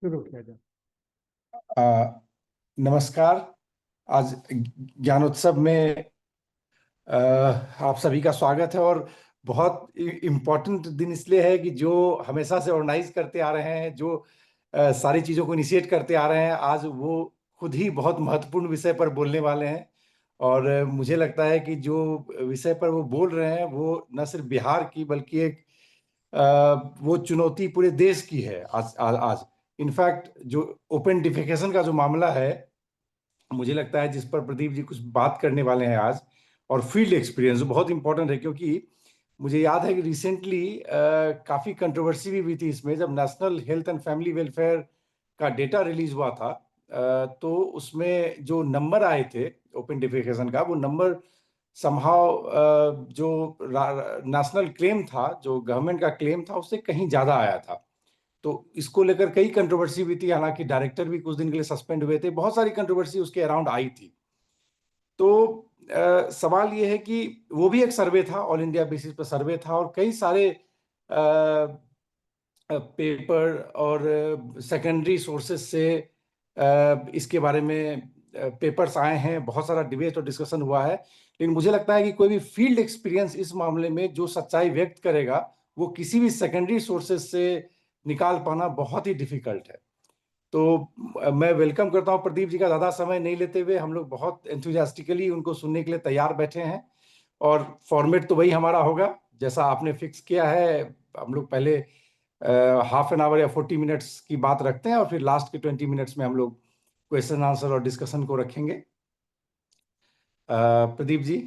शुरू किया जाए। आ, नमस्कार। आज ज्ञानोत्सव में आ, आप सभी का स्वागत है। और बहुत इम्पोर्टेंट दिन इसलिए है कि जो हमेशा से ऑर्गेनाइज करते आ रहे हैं, जो सारी चीज़ों को इनिशिएट करते आ रहे हैं, आज वो खुद ही बहुत महत्वपूर्ण विषय पर बोलने वाले हैं। और मुझे लगता है कि जो विषय पर वो बोल रहे हैं वो न सिर्फ बिहार की बल्कि एक वो चुनौती पूरे देश की है। आज इनफैक्ट जो ओपन डिफेकेशन का जो मामला है, मुझे लगता है जिस पर प्रदीप जी कुछ बात करने वाले हैं आज, और फील्ड एक्सपीरियंस बहुत इंपॉर्टेंट है। क्योंकि मुझे याद है कि रिसेंटली काफ़ी कंट्रोवर्सी भी हुई थी इसमें, जब national health and family welfare का डेटा रिलीज हुआ था। तो उसमें जो नंबर आए थे ओपन डिफेकेशन का, वो नंबर समहाउ जो नेशनल क्लेम था, जो गवर्नमेंट का क्लेम था, उससे कहीं ज़्यादा आया था। तो इसको लेकर कई कंट्रोवर्सी हुई थी, हालांकि डायरेक्टर भी कुछ दिन के लिए सस्पेंड हुए थे, बहुत सारी कंट्रोवर्सी उसके अराउंड आई थी। तो सवाल ये है कि वो भी एक सर्वे था, ऑल इंडिया बेसिस पर सर्वे था, और कई सारे पेपर और सेकेंडरी सोर्सेज से इसके बारे में पेपर्स आए हैं, बहुत सारा डिबेट और डिस्कशन हुआ है। लेकिन मुझे लगता है कि कोई भी फील्ड एक्सपीरियंस इस मामले में जो सच्चाई व्यक्त करेगा, वो किसी भी सेकेंडरी सोर्सेज से निकाल पाना बहुत ही डिफिकल्ट है। तो मैं वेलकम करता हूं प्रदीप जी का। ज़्यादा समय नहीं लेते हुए हम लोग बहुत एंथुजियास्टिकली उनको सुनने के लिए तैयार बैठे हैं। और फॉर्मेट तो वही हमारा होगा जैसा आपने फिक्स किया है। हम लोग पहले हाफ एन आवर या 40 मिनट्स की बात रखते हैं, और फिर लास्ट के 20 मिनट्स में हम लोग क्वेश्चन आंसर और डिस्कशन को रखेंगे। प्रदीप जी।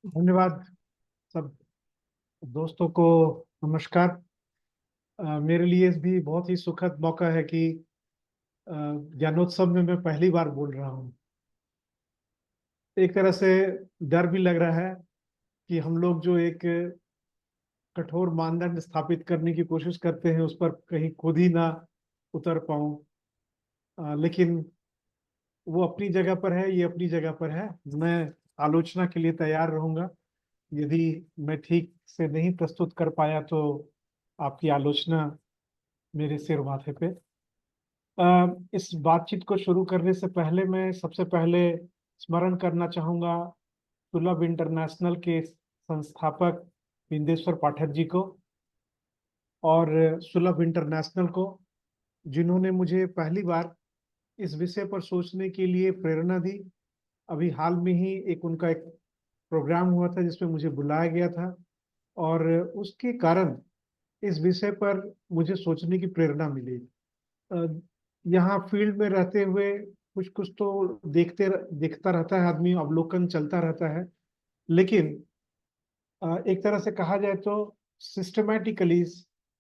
धन्यवाद सब दोस्तों को। नमस्कार। मेरे लिए भी बहुत ही सुखद मौका है कि ज्ञानोत्सव में मैं पहली बार बोल रहा हूँ। एक तरह से डर भी लग रहा है कि हम लोग जो एक कठोर मानदंड स्थापित करने की कोशिश करते हैं उस पर कहीं खुद ही ना उतर पाऊं। लेकिन वो अपनी जगह पर है, ये अपनी जगह पर है। मैं आलोचना के लिए तैयार रहूंगा। यदि मैं ठीक से नहीं प्रस्तुत कर पाया तो आपकी आलोचना मेरे सिर माथे पे। इस बातचीत को शुरू करने से पहले मैं सबसे पहले स्मरण करना चाहूंगा सुलभ इंटरनेशनल के संस्थापक बिंदेश्वर पाठक जी को, और सुलभ इंटरनेशनल को, जिन्होंने मुझे पहली बार इस विषय पर सोचने के लिए प्रेरणा दी। अभी हाल में ही उनका एक प्रोग्राम हुआ था जिसमें मुझे बुलाया गया था, और उसके कारण इस विषय पर मुझे सोचने की प्रेरणा मिली। अ, यहाँ फील्ड में रहते हुए कुछ कुछ तो देखता रहता है आदमी, अवलोकन चलता रहता है। लेकिन एक तरह से कहा जाए तो सिस्टमैटिकली,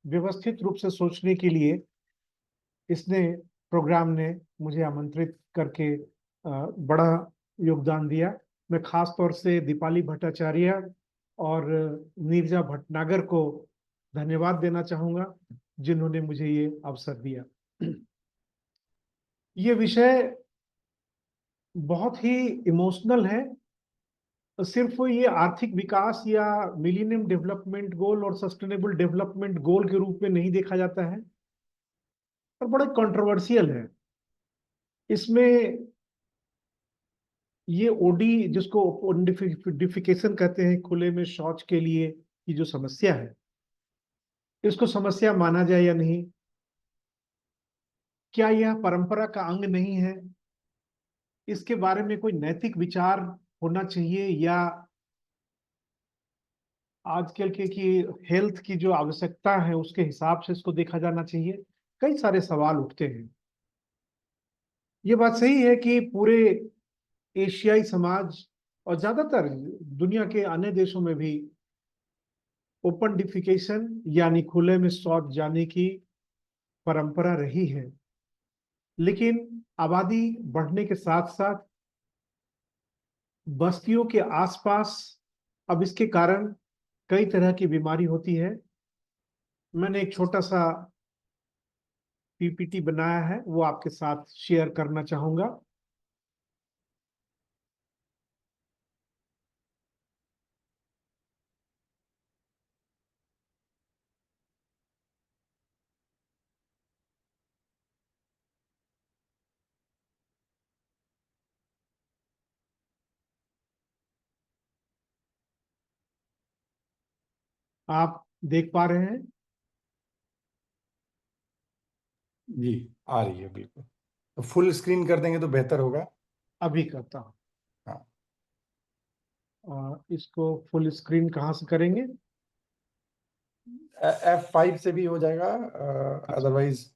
व्यवस्थित रूप से सोचने के लिए इसने प्रोग्राम ने मुझे आमंत्रित करके बड़ा योगदान दिया। मैं खास तौर से दीपाली भट्टाचार्य और नीरजा भटनागर को धन्यवाद देना चाहूंगा, जिन्होंने मुझे ये अवसर दिया। ये विषय बहुत ही इमोशनल है। सिर्फ ये आर्थिक विकास या मिलेनियम डेवलपमेंट गोल और सस्टेनेबल डेवलपमेंट गोल के रूप में नहीं देखा जाता है, और बड़ा कंट्रोवर्शियल है। इसमें ये ओडी, जिसको ओडिफिकेशन कहते हैं, खुले में शौच के लिए की जो समस्या है, इसको समस्या माना जाए या नहीं, क्या यह परंपरा का अंग नहीं है, इसके बारे में कोई नैतिक विचार होना चाहिए, या आजकल के की हेल्थ की जो आवश्यकता है उसके हिसाब से इसको देखा जाना चाहिए। कई सारे सवाल उठते हैं। ये बात सही है कि पूरे एशियाई समाज और ज्यादातर दुनिया के अन्य देशों में भी ओपन डिफिकेशन यानी खुले में शौच जाने की परंपरा रही है। लेकिन आबादी बढ़ने के साथ साथ बस्तियों के आसपास अब इसके कारण कई तरह की बीमारी होती है। मैंने एक छोटा सा पीपीटी बनाया है, वो आपके साथ शेयर करना चाहूंगा। आप देख पा रहे हैं? जी, आ रही है बिल्कुल। तो फुल स्क्रीन कर देंगे तो बेहतर होगा। अभी करता हूँ। हाँ, इसको फुल स्क्रीन कहाँ से करेंगे? F5 से भी हो जाएगा, अच्छा, अदरवाइज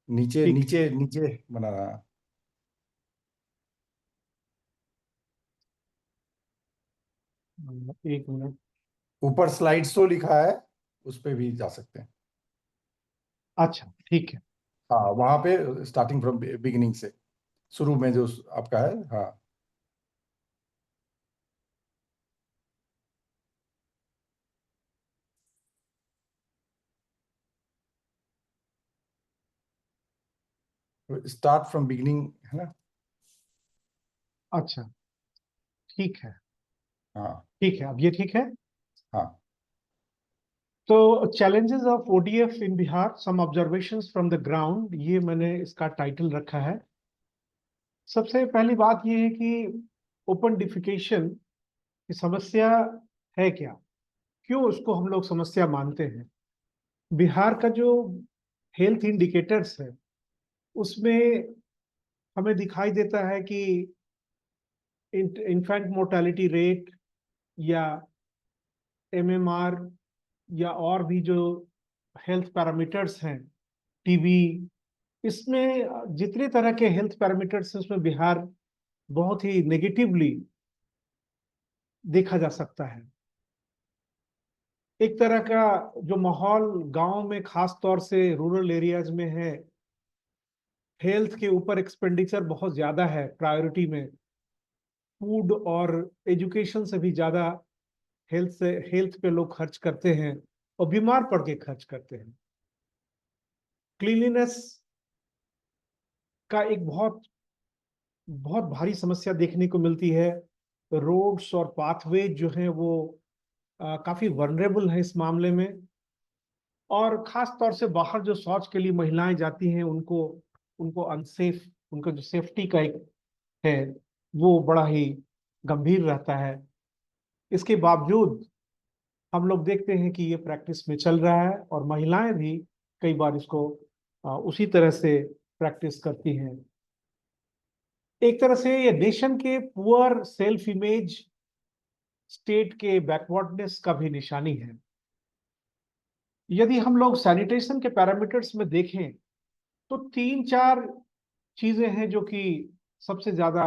नीचे ठीक है। नीचे नीचे बना रहा। एक मिनट। ऊपर स्लाइड शो लिखा है, उस पे भी जा सकते हैं। अच्छा, ठीक है। हाँ, वहां पे स्टार्टिंग फ्रॉम बिगिनिंग से, शुरू में जो आपका है। हाँ, स्टार्ट फ्रॉम बिगिनिंग है ना। अच्छा, ठीक है। हाँ ठीक है, अब ये ठीक है। हाँ। तो challenges of ODF in Bihar, some observations from the ground, ये मैंने इसका टाइटल रखा है। सबसे पहली बात ये है कि ओपन डिफिकेशन की समस्या है क्या, क्यों उसको हम लोग समस्या मानते हैं। बिहार का जो हेल्थ इंडिकेटर्स है उसमें हमें दिखाई देता है कि इन्फेंट मोर्टेलिटी रेट या एमएमआर या और भी जो हेल्थ पैरामीटर्स हैं, टीबी, इसमें जितने तरह के हेल्थ पैरामीटर्स हैं उसमें बिहार बहुत ही नेगेटिवली देखा जा सकता है। एक तरह का जो माहौल गांव में खास तौर से रूरल एरियाज में है, हेल्थ के ऊपर एक्सपेंडिचर बहुत ज्यादा है, प्रायोरिटी में फूड और एजुकेशन से भी ज्यादा हेल्थ पे लोग खर्च करते हैं और बीमार पड़ के खर्च करते हैं। क्लीनलीनेस का एक बहुत बहुत भारी समस्या देखने को मिलती है। रोड्स और पाथवे जो हैं वो काफी वनरेबल है इस मामले में। और खास तौर से बाहर जो शौच के लिए महिलाएं जाती हैं उनको उनको अनसेफ, उनका जो सेफ्टी का एक है वो बड़ा ही गंभीर रहता है। इसके बावजूद हम लोग देखते हैं कि ये प्रैक्टिस में चल रहा है और महिलाएं भी कई बार इसको उसी तरह से प्रैक्टिस करती हैं। एक तरह से ये नेशन के पुअर सेल्फ इमेज, स्टेट के बैकवर्डनेस का भी निशानी है। यदि हम लोग सैनिटेशन के पैरामीटर्स में देखें तो तीन चार चीजें हैं जो कि सबसे ज्यादा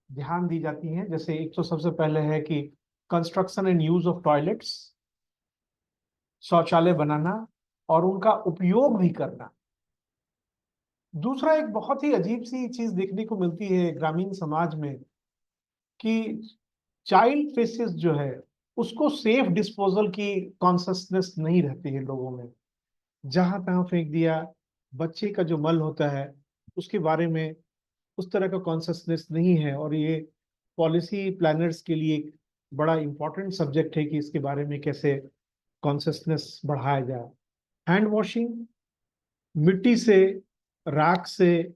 ध्यान दी जाती हैं। जैसे एक तो सबसे पहले है कि construction and use of toilets, शौचालय बनाना और उनका उपयोग भी करना। दूसरा, एक बहुत ही अजीब सी चीज देखने को मिलती है ग्रामीण समाज में कि चाइल्ड फेसिस जो है उसको सेफ डिस्पोजल की कॉन्शसनेस नहीं रहती है लोगों में। जहां तहां फेंक दिया, बच्चे का जो मल होता है उसके बारे में उस तरह का कॉन्शसनेस नहीं है। और ये पॉलिसी प्लानर्स के लिए एक बड़ा इंपॉर्टेंट सब्जेक्ट है कि इसके बारे में कैसे कॉन्शसनेस बढ़ाया जाए। हैंड वॉशिंग, मिट्टी से, राख से,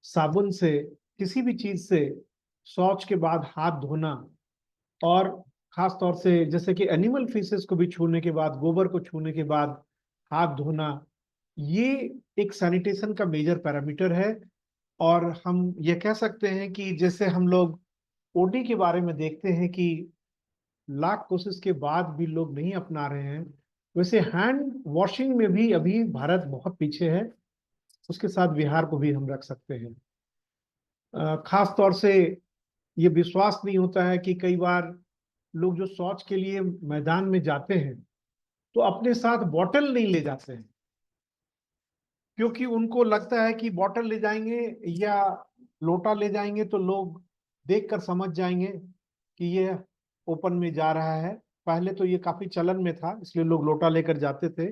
साबुन से, किसी भी चीज से शौच के बाद हाथ धोना, और खास तौर से जैसे कि एनिमल फीसेस को भी छूने के बाद, गोबर को छूने के बाद हाथ धोना, ये एक सैनिटेशन का मेजर पैरामीटर है। और हम ये कह सकते हैं कि जैसे हम लोग ओडी के बारे में देखते हैं कि लाख कोशिश के बाद भी लोग नहीं अपना रहे हैं, वैसे हैंड वॉशिंग में भी अभी भारत बहुत पीछे है। उसके साथ बिहार को भी हम रख सकते हैं। खास तौर से ये विश्वास नहीं होता है कि कई बार लोग जो शौच के लिए मैदान में जाते हैं तो अपने साथ बॉटल नहीं ले जाते हैं, क्योंकि उनको लगता है कि बॉटल ले जाएंगे या लोटा ले जाएंगे तो लोग देखकर समझ जाएंगे कि ये ओपन में जा रहा है। पहले तो ये काफी चलन में था, इसलिए लोग लोटा लेकर जाते थे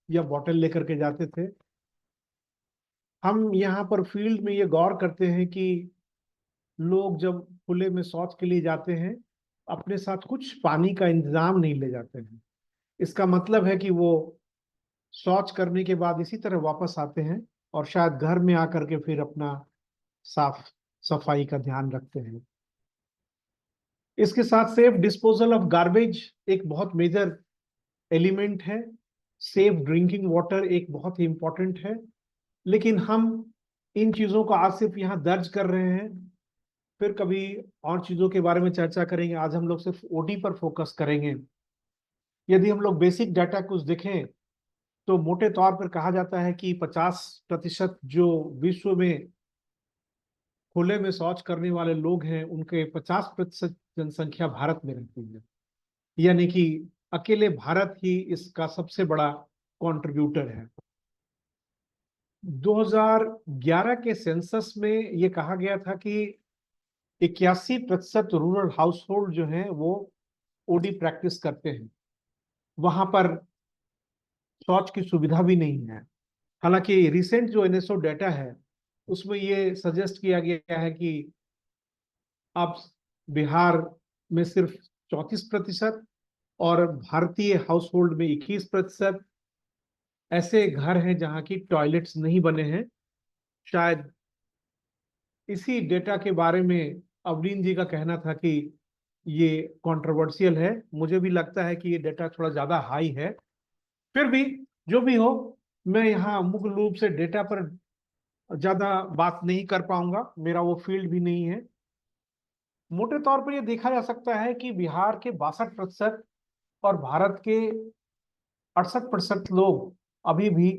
या बॉटल लेकर के जाते थे। हम यहाँ पर फील्ड में ये गौर करते हैं कि लोग जब खुले में शौच के लिए जाते हैं अपने साथ कुछ पानी का इंतजाम नहीं ले जाते हैं। इसका मतलब है कि वो शौच करने के बाद इसी तरह वापस आते हैं और शायद घर में आकर के फिर अपना साफ सफाई का ध्यान रखते हैं। इसके साथ सेफ डिस्पोजल ऑफ गार्बेज एक बहुत मेजर एलिमेंट है, सेफ ड्रिंकिंग वाटर एक बहुत ही इंपॉर्टेंट है, लेकिन हम इन चीजों को आज सिर्फ यहाँ दर्ज कर रहे हैं, फिर कभी और चीजों के बारे में चर्चा करेंगे। आज हम लोग सिर्फ ओडी पर फोकस करेंगे। यदि हम लोग बेसिक डाटा कुछ देखें तो मोटे तौर पर कहा जाता है कि 50% जो विश्व में खुले में शौच करने वाले लोग हैं, उनके 50% जनसंख्या भारत में रहती है। यानी कि अकेले भारत ही इसका सबसे बड़ा कंट्रीब्यूटर है। 2011 के सेंसस में ये कहा गया था कि 81% रूरल हाउस होल्ड जो हैं वो ओडी प्रैक्टिस करते हैं। वहां पर शौच की सुविधा भी नहीं है। हालांकि रिसेंट जो एनएसओ डाटा है उसमें ये सजेस्ट किया गया है कि अब बिहार में सिर्फ 34% और भारतीय हाउस होल्ड में 21% ऐसे घर हैं जहां की टॉयलेट्स नहीं बने हैं। शायद इसी डेटा के बारे में अवलीन जी का कहना था कि ये कंट्रोवर्शियल है। मुझे भी लगता है कि ये डेटा थोड़ा ज्यादा हाई है। फिर भी जो भी हो, मैं यहाँ मुख्य रूप से डेटा पर ज्यादा बात नहीं कर पाऊंगा, मेरा वो फील्ड भी नहीं है। मोटे तौर पर यह देखा जा सकता है कि बिहार के 62% और भारत के 68% लोग अभी भी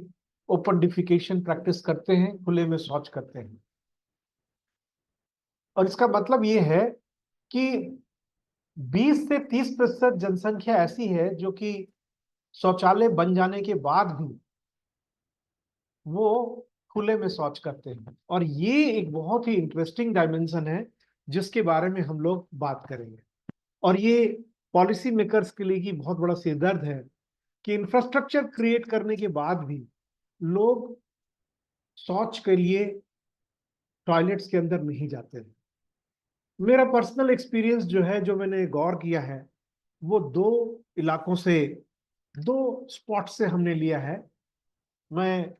ओपन डिफिकेशन प्रैक्टिस करते हैं, खुले में शौच करते हैं। और इसका मतलब ये है कि 20 से 30% जनसंख्या ऐसी है जो कि शौचालय बन जाने के बाद भी वो खुले में शौच करते हैं। और ये एक बहुत ही इंटरेस्टिंग डायमेंशन है जिसके बारे में हम लोग बात करेंगे। और ये पॉलिसी मेकर्स के लिए की बहुत बड़ा सिरदर्द है कि इंफ्रास्ट्रक्चर क्रिएट करने के बाद भी लोग शौच के लिए टॉयलेट्स के अंदर नहीं जाते हैं। मेरा पर्सनल एक्सपीरियंस जो है, जो मैंने गौर किया है, वो दो इलाकों से, दो स्पॉट से हमने लिया है। मैं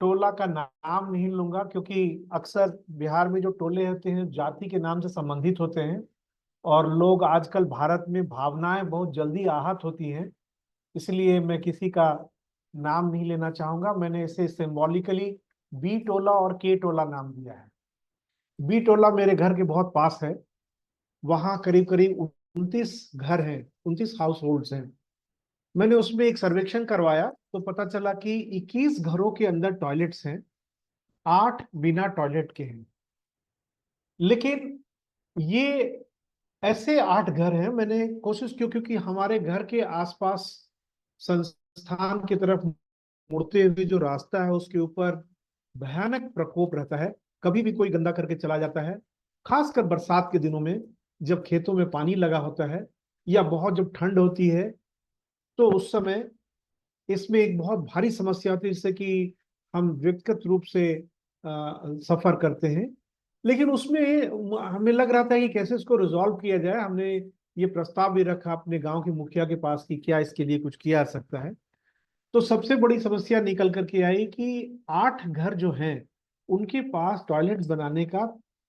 टोला का नाम नहीं लूंगा क्योंकि अक्सर बिहार में जो टोले होते हैं जाति के नाम से संबंधित होते हैं, और लोग आजकल भारत में भावनाएं बहुत जल्दी आहत होती हैं, इसलिए मैं किसी का नाम नहीं लेना चाहूंगा। मैंने इसे सिंबॉलिकली बी टोला और के टोला नाम दिया है। बी टोला मेरे घर के बहुत पास है। वहां करीब करीब 29 घर हैं, 29 हाउस होल्ड्स हैं। मैंने उसमें एक सर्वेक्षण करवाया तो पता चला कि 21 घरों के अंदर टॉयलेट्स हैं, 8 बिना टॉयलेट के हैं। लेकिन ये ऐसे 8 घर हैं, मैंने कोशिश की क्योंकि हमारे घर के आसपास संस्थान की तरफ मुड़ते हुए जो रास्ता है उसके ऊपर भयानक प्रकोप रहता है। कभी भी कोई गंदा करके चला जाता है, खासकर बरसात के दिनों में जब खेतों में पानी लगा होता है, या बहुत जब ठंड होती है तो उस समय इसमें एक बहुत भारी समस्या होती है जिससे कि हम व्यक्तिगत रूप से सफर करते हैं। लेकिन उसमें हमें लग रहा था कि कैसे इसको रिजॉल्व किया जाए। हमने ये प्रस्ताव भी रखा अपने गांव के मुखिया के पास कि क्या इसके लिए कुछ किया जा सकता है। तो सबसे बड़ी समस्या निकल करके आई कि 8 घर जो हैं उनके पास टॉयलेट्स बनाने का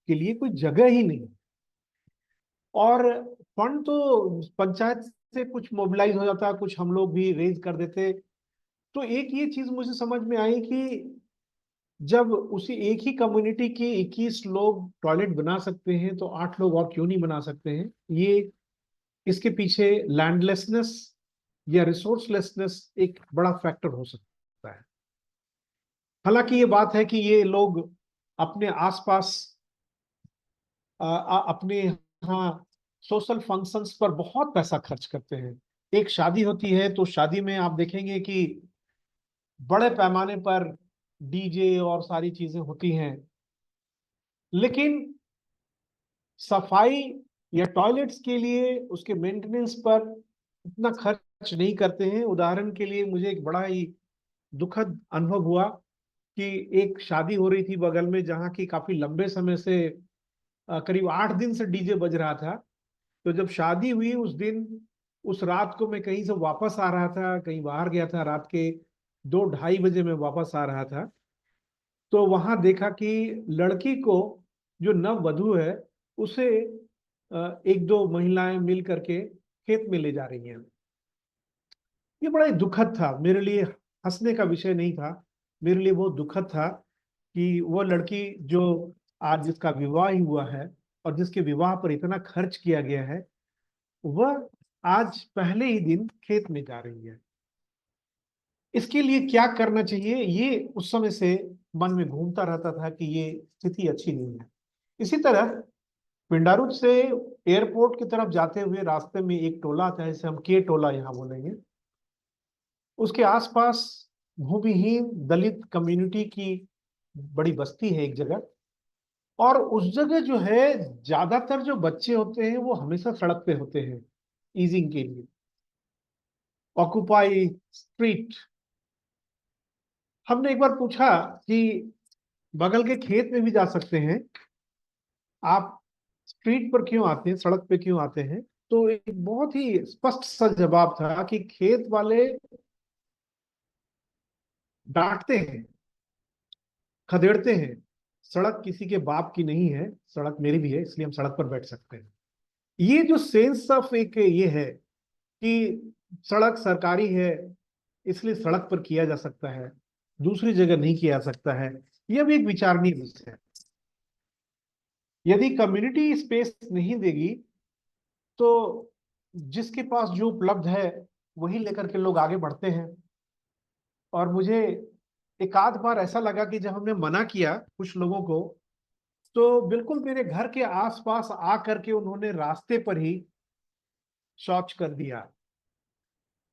के लिए कोई जगह ही नहीं। और फंड तो पंचायत से कुछ मोबिलाइज हो जाता, कुछ हम लोग भी रेज कर देते। तो एक ये चीज मुझे समझ में आई कि जब उसी एक ही कम्युनिटी के 21 लोग टॉयलेट बना सकते हैं तो 8 लोग और क्यों नहीं बना सकते हैं। ये इसके पीछे लैंडलेसनेस या रिसोर्सलेसनेस एक बड़ा फैक्टर हो सकता है। हालांकि ये बात है कि ये लोग अपने आसपास अपने यहाँ सोशल फंक्शंस पर बहुत पैसा खर्च करते हैं। एक शादी होती है तो शादी में आप देखेंगे कि बड़े पैमाने पर डीजे और सारी चीजें होती हैं, लेकिन सफाई या टॉयलेट्स के लिए उसके मेंटेनेंस पर इतना खर्च नहीं करते हैं। उदाहरण के लिए मुझे एक बड़ा ही दुखद अनुभव हुआ कि एक शादी हो रही थी बगल में जहाँ की काफी लंबे समय से करीब 8 दिन से डीजे बज रहा था। तो जब शादी हुई उस दिन, उस रात को मैं कहीं से वापस आ रहा था, कहीं बाहर गया था, रात के 2-2:30 बजे में वापस आ रहा था। तो वहां देखा कि लड़की को, जो नव वधू है, उसे एक दो महिलाएं मिल करके खेत में ले जा रही हैं। ये बड़ा ही दुखद था मेरे लिए, हंसने का विषय नहीं था। मेरे लिए वो दुखद था कि वो लड़की जो आज जिसका विवाह ही हुआ है और जिसके विवाह पर इतना खर्च किया गया है, वह आज पहले ही दिन खेत में जा रही है। इसके लिए क्या करना चाहिए, ये उस समय से मन में घूमता रहता था कि ये स्थिति अच्छी नहीं है। इसी तरह पिंडारुच से एयरपोर्ट की तरफ जाते हुए रास्ते में एक टोला आता है, जिसे हम के टोला यहाँ बोलेंगे। उसके आसपास भूमिहीन दलित कम्युनिटी की बड़ी बस्ती है एक जगह। और उस जगह जो है, ज्यादातर जो बच्चे होते हैं वो हमेशा सड़क पे होते हैं ईजिंग के लिए। Occupy street. हमने एक बार पूछा कि बगल के खेत में भी जा सकते हैं, आप स्ट्रीट पर क्यों आते हैं, सड़क पे क्यों आते हैं? तो एक बहुत ही स्पष्ट सा जवाब था कि खेत वाले डांटते हैं, खदेड़ते हैं। सड़क किसी के बाप की नहीं है, सड़क मेरी भी है, इसलिए हम सड़क पर बैठ सकते हैं। ये जो सेंस ऑफ एक ये है कि सड़क सरकारी है, इसलिए सड़क पर किया जा सकता है, दूसरी जगह नहीं किया जा सकता है, यह भी एक विचारणीय विषय है। यदि कम्युनिटी स्पेस नहीं देगी तो जिसके पास जो उपलब्ध है वही लेकर के लोग आगे बढ़ते हैं। और मुझे एक आध बार ऐसा लगा कि जब हमने मना किया कुछ लोगों को, तो बिल्कुल मेरे घर के आसपास आ करके उन्होंने रास्ते पर ही शौच कर दिया।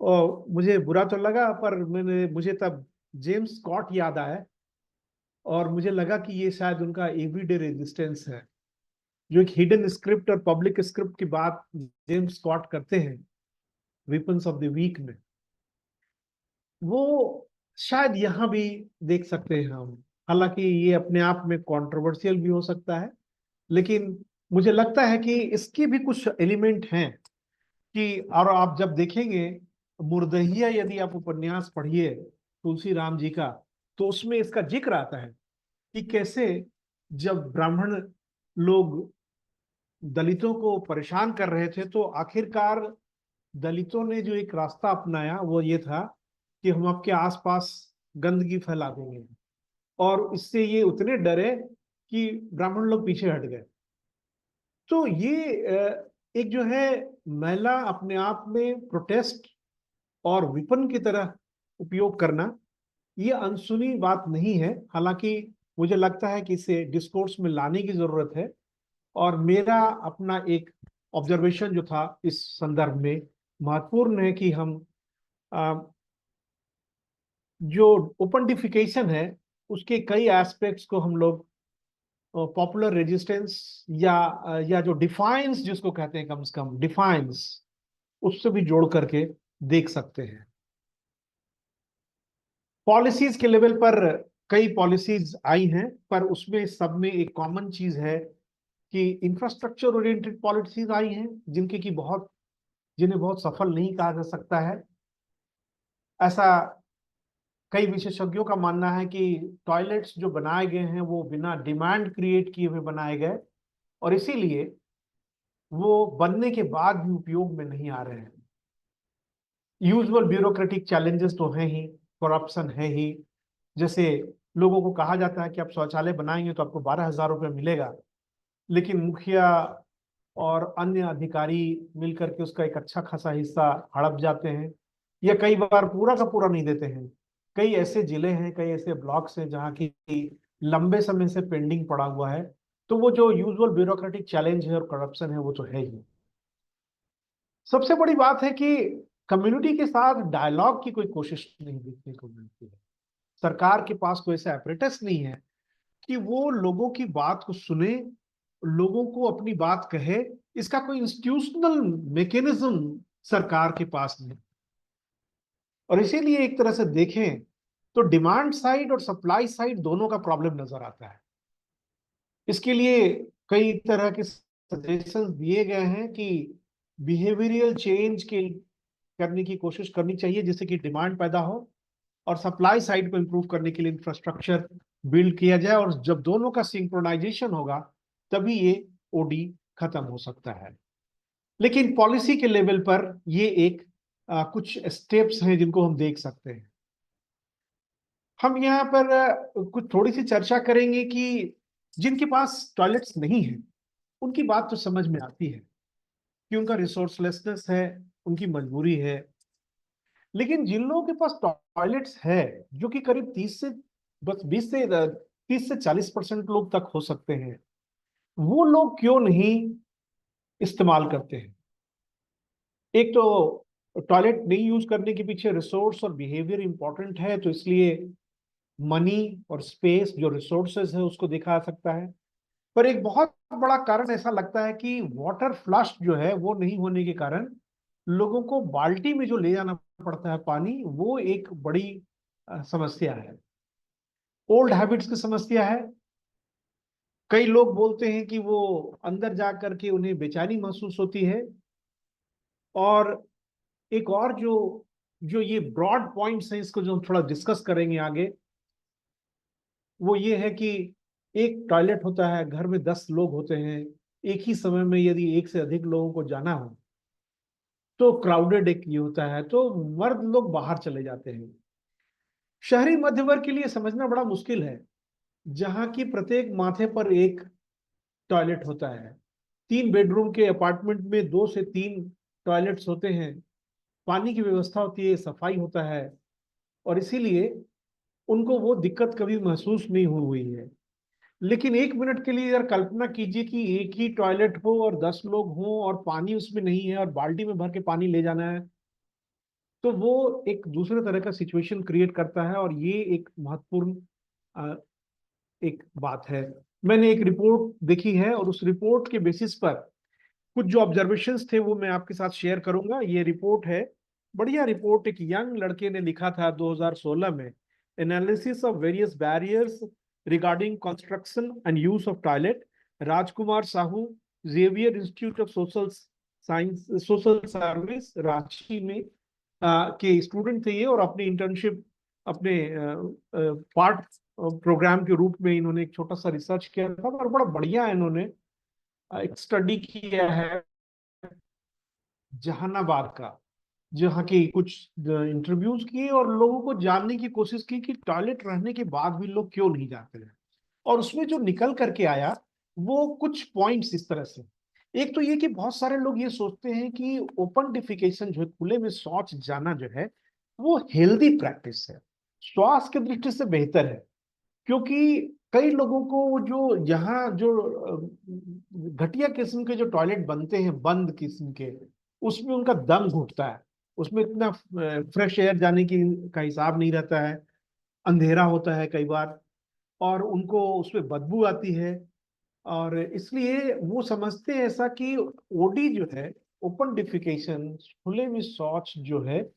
और मुझे बुरा तो लगा, पर मुझे तब जेम्स स्कॉट याद आया और मुझे लगा कि ये शायद उनका एवरीडे रेजिस्टेंस है। जो एक हिडन स्क्रिप्ट और पब्लिक स्क्रिप्ट की बात जेम्स स्कॉट करते हैं वेपन्स ऑफ द वीक में, वो शायद यहाँ भी देख सकते हैं हम। हालांकि ये अपने आप में कंट्रोवर्शियल भी हो सकता है, लेकिन मुझे लगता है कि इसके भी कुछ एलिमेंट हैं कि, और आप जब देखेंगे मुर्दहिया, यदि आप उपन्यास पढ़िए तुलसी राम जी का, तो उसमें इसका जिक्र आता है कि कैसे जब ब्राह्मण लोग दलितों को परेशान कर रहे थे, तो आखिरकार दलितों ने जो एक रास्ता अपनाया वो ये था कि हम आपके आसपास गंदगी फैला देंगे। और इससे ये उतने डरे कि ब्राह्मण लोग पीछे हट गए। तो ये एक जो है, महिला अपने आप में प्रोटेस्ट और विपन की तरह उपयोग करना, ये अनसुनी बात नहीं है। हालांकि मुझे लगता है कि इसे डिस्कोर्स में लाने की जरूरत है। और मेरा अपना एक ऑब्जर्वेशन जो था इस संदर्भ में महत्वपूर्ण है कि हम अ, जो ओपनडिफिकेशन है उसके कई एस्पेक्ट्स को हम लोग पॉपुलर रेजिस्टेंस या जो डिफाइंस जिसको कहते हैं, कम से कम डिफाइंस, उससे भी जोड़ करके देख सकते हैं। पॉलिसीज के लेवल पर कई पॉलिसीज आई हैं, पर उसमें सब में एक कॉमन चीज है कि इंफ्रास्ट्रक्चर ओरिएंटेड पॉलिसीज आई हैं, जिन्हें बहुत सफल नहीं कहा जा सकता है। ऐसा कई विशेषज्ञों का मानना है कि टॉयलेट्स जो बनाए गए हैं वो बिना डिमांड क्रिएट किए हुए बनाए गए, और इसीलिए वो बनने के बाद भी उपयोग में नहीं आ रहे हैं। यूजुअल ब्यूरोक्रेटिक चैलेंजेस तो हैं ही, करप्शन है ही। जैसे लोगों को कहा जाता है कि आप शौचालय बनाएंगे तो आपको 12,000 रुपये मिलेगा, लेकिन मुखिया और अन्य अधिकारी मिलकर के उसका एक अच्छा खासा हिस्सा हड़प जाते हैं, या कई बार पूरा का पूरा नहीं देते हैं। कई ऐसे जिले हैं, कई ऐसे ब्लॉक्स हैं जहाँ की लंबे समय से पेंडिंग पड़ा हुआ है। तो वो जो यूजुअल ब्यूरोक्रेटिक चैलेंज है और करप्शन है वो तो है ही। सबसे बड़ी बात है कि कम्युनिटी के साथ डायलॉग की कोई कोशिश नहीं देखने को मिलती है। सरकार के पास कोई ऐसा एपरेटस नहीं है कि वो लोगों की बात को सुने, लोगों को अपनी बात कहे। इसका कोई इंस्टीट्यूशनल मैकेनिज्म सरकार के पास नहीं। और इसीलिए एक तरह से देखें तो डिमांड साइड और सप्लाई साइड दोनों का प्रॉब्लम नजर आता है। इसके लिए कई तरह के सजेशन दिए गए हैं कि बिहेवियरल चेंज के करने की कोशिश करनी चाहिए जिससे कि डिमांड पैदा हो, और सप्लाई साइड को इंप्रूव करने के लिए इंफ्रास्ट्रक्चर बिल्ड किया जाए। और जब दोनों का सिंक्रोनाइजेशन होगा तभी ये ओडी खत्म हो सकता है। लेकिन पॉलिसी के लेवल पर ये एक कुछ स्टेप्स हैं जिनको हम देख सकते हैं। हम यहाँ पर कुछ थोड़ी सी चर्चा करेंगे कि जिनके पास टॉयलेट्स नहीं है उनकी बात तो समझ में आती है कि उनका रिसोर्सलेसनेस है, उनकी मजबूरी है। लेकिन जिन लोगों के पास टॉयलेट्स है, जो कि करीब 30 से 40% लोग तक हो सकते हैं, वो लोग क्यों नहीं इस्तेमाल करते हैं? एक तो टॉयलेट नहीं यूज करने के पीछे रिसोर्स और बिहेवियर इंपॉर्टेंट है, तो इसलिए मनी और स्पेस जो रिसोर्सेज है उसको देखा जा सकता है। पर एक बहुत बड़ा कारण ऐसा लगता है कि वाटर फ्लश जो है वो नहीं होने के कारण लोगों को बाल्टी में जो ले जाना पड़ता है पानी, वो एक बड़ी समस्या है। ओल्ड हैबिट्स की समस्या है। कई लोग बोलते हैं कि वो अंदर जा करके उन्हें बेचैनी महसूस होती है। और एक और जो जो ये ब्रॉड पॉइंट्स हैं, इसको जो हम थोड़ा डिस्कस करेंगे आगे, वो ये है कि एक टॉयलेट होता है, घर में 10 लोग होते हैं। एक ही समय में यदि एक से अधिक लोगों को जाना हो तो क्राउडेड एक ये होता है, तो मर्द लोग बाहर चले जाते हैं। शहरी मध्य वर्ग के लिए समझना बड़ा मुश्किल है, जहां की प्रत्येक माथे पर एक टॉयलेट होता है। 3 बेडरूम के अपार्टमेंट में 2 से 3 टॉयलेट्स होते हैं। पानी की व्यवस्था होती है, सफाई होता है, और इसीलिए उनको वो दिक्कत कभी महसूस नहीं हुई है। लेकिन 1 मिनट के लिए अगर कल्पना कीजिए कि एक ही टॉयलेट हो और 10 लोग हों और पानी उसमें नहीं है और बाल्टी में भर के पानी ले जाना है, तो वो एक दूसरे तरह का सिचुएशन क्रिएट करता है। और ये एक महत्वपूर्ण अ, एक बात है। मैंने एक रिपोर्ट देखी है और उस रिपोर्ट के बेसिस पर कुछ जो ऑब्जर्वेशंस थे वो मैं आपके साथ शेयर करूंगा। ये रिपोर्ट है, बढ़िया रिपोर्ट, एक यंग लड़के ने लिखा था 2016 में, analysis of various barriers regarding construction and use of toilet. Rajkumar Sahu, Xavier Institute of Social Science Social Service Ranchi में के स्टूडेंट थे ये, और अपनी इंटर्नशिप अपने पार्ट प्रोग्राम के रूप में इन्होंने एक छोटा सा रिसर्च किया था, और बड़ा बढ़िया इन्होंने एक स्टडी किया है जहानाबाद का, जहाँ की कुछ इंटरव्यूज किए और लोगों को जानने की कोशिश की कि टॉयलेट रहने के बाद भी लोग क्यों नहीं जाते हैं। और उसमें जो निकल करके आया वो कुछ पॉइंट्स इस तरह से। एक तो ये कि बहुत सारे लोग ये सोचते हैं कि ओपन डिफिकेशन जो है, खुले में शौच जाना जो है, वो हेल्दी प्रैक्टिस है, स्वास्थ्य की दृष्टि से बेहतर है। क्योंकि कई लोगों को जो यहाँ जो घटिया किस्म के जो टॉयलेट बनते हैं, बंद किस्म के, उसमें उनका दम घुटता है। उसमें इतना फ्रेश एयर जाने की का हिसाब नहीं रहता है, अंधेरा होता है कई बार, और उनको उसमें बदबू आती है। और इसलिए वो समझते हैं ऐसा कि ओडी जो है, ओपन डिफिकेशन, खुले में शौच जो है,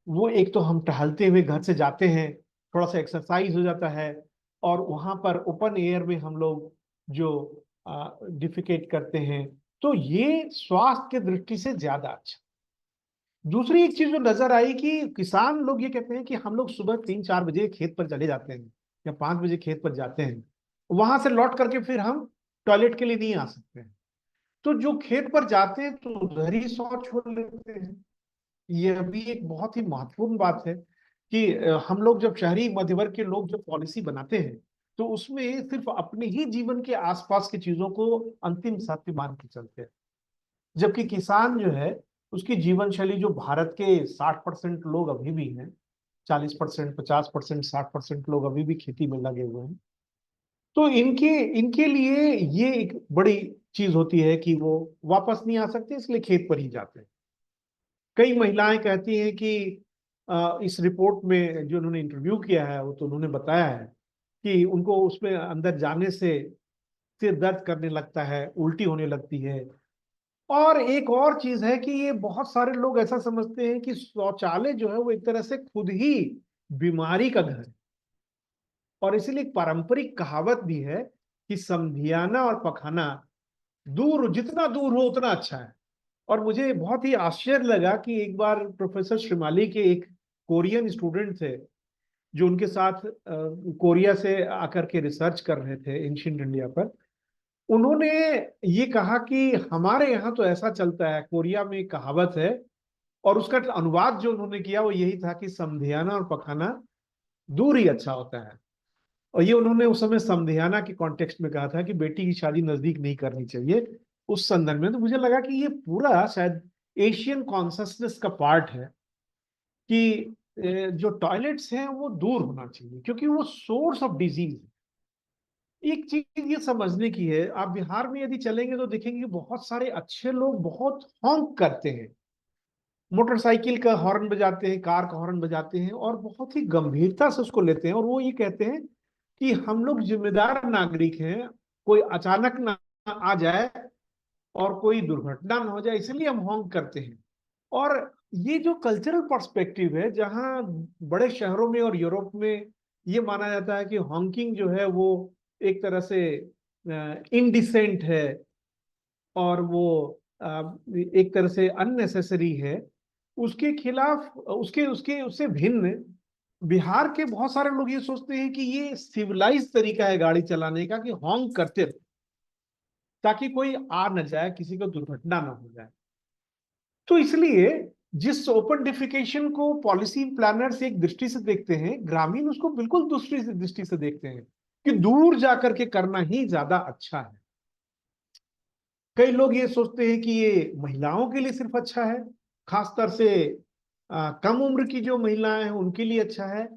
वो एक तो हम टहलते हुए घर से जाते हैं, थोड़ा सा एक्सरसाइज हो जाता है, और वहां पर ओपन एयर में हम लोग जो डिफिकेट करते हैं, तो ये स्वास्थ्य की दृष्टि से ज्यादा अच्छा। दूसरी एक चीज जो नजर आई कि किसान लोग ये कहते हैं कि हम लोग सुबह 3-4 बजे खेत पर चले जाते हैं या 5 बजे खेत पर जाते हैं, वहां से लौट करके फिर हम टॉयलेट के लिए नहीं आ सकते हैं। तो जो खेत पर जाते हैं तो उधर ही शौच छोड़ लेते हैं। यह भी एक बहुत ही महत्वपूर्ण बात है कि हम लोग जब शहरी मध्य वर्ग के लोग जब पॉलिसी बनाते हैं तो उसमें सिर्फ अपने ही जीवन के आसपास की चीजों को अंतिम सत्य मान के चलते हैं। जबकि किसान जो है, उसकी जीवन शैली, जो भारत के 60% लोग अभी भी हैं, 40%, 50%, 60% लोग अभी भी खेती में लगे हुए हैं, तो इनके इनके लिए ये एक बड़ी चीज होती है कि वो वापस नहीं आ सकते, इसलिए खेत पर ही जाते हैं। कई महिलाएं कहती हैं कि इस रिपोर्ट में जो उन्होंने इंटरव्यू किया है, वो तो उन्होंने बताया है कि उनको उसमें अंदर जाने से सिर दर्द करने लगता है, उल्टी होने लगती है। और एक और चीज है कि ये बहुत सारे लोग ऐसा समझते हैं कि शौचालय जो है वो एक तरह से खुद ही बीमारी का घर है। और इसीलिए एक पारंपरिक कहावत भी है कि समधियाना और पखाना दूर, जितना दूर हो उतना अच्छा है। और मुझे बहुत ही आश्चर्य लगा कि एक बार प्रोफेसर श्रीमाली के एक कोरियन स्टूडेंट थे, जो उनके साथ कोरिया से आकर के रिसर्च कर रहे थे एंशिएंट इंडिया पर। उन्होंने ये कहा कि हमारे यहाँ तो ऐसा चलता है, कोरिया में एक कहावत है और उसका अनुवाद जो उन्होंने किया वो यही था कि समधियाना और पखाना दूर ही अच्छा होता है। और ये उन्होंने उस समय समधियाना के कॉन्टेक्स्ट में कहा था कि बेटी की शादी नजदीक नहीं करनी चाहिए उस संदर्भ में। तो मुझे लगा कि ये पूरा शायद एशियन कॉन्शसनेस का पार्ट है कि जो टॉयलेट्स हैं वो दूर होना चाहिए, क्योंकि वो सोर्स ऑफ डिजीज है। एक चीज ये समझने की है, आप बिहार में यदि चलेंगे तो देखेंगे कि बहुत सारे अच्छे लोग बहुत हॉन्क करते हैं, मोटरसाइकिल का हॉर्न बजाते हैं, कार का हॉर्न बजाते हैं और बहुत ही गंभीरता से उसको लेते हैं। और वो ये कहते हैं कि हम लोग जिम्मेदार नागरिक हैं, कोई अचानक ना आ जाए और कोई दुर्घटना ना हो जाए, इसलिए हम हॉन्क करते हैं। और ये जो कल्चरल पर्सपेक्टिव है, जहाँ बड़े शहरों में और यूरोप में ये माना जाता है कि हॉन्किंग जो है वो एक तरह से इनडिसेंट है और वो एक तरह से अननेसेसरी है, उसके खिलाफ, उसके उसके उससे भिन्न बिहार के बहुत सारे लोग ये सोचते हैं कि ये सिविलाइज तरीका है गाड़ी चलाने का, कि हॉन्क करते रहो ताकि कोई आ न जाए, किसी को दुर्घटना ना हो जाए। तो इसलिए जिस ओपन डिफिकेशन को पॉलिसी प्लानर्स एक दृष्टि से देखते हैं, ग्रामीण उसको बिल्कुल दूसरी दृष्टि से देखते हैं कि दूर जाकर के करना ही ज्यादा अच्छा है। कई लोग ये सोचते हैं कि ये महिलाओं के लिए सिर्फ अच्छा है, खासतौर से कम उम्र की जो महिलाएं हैं उनके लिए अच्छा है,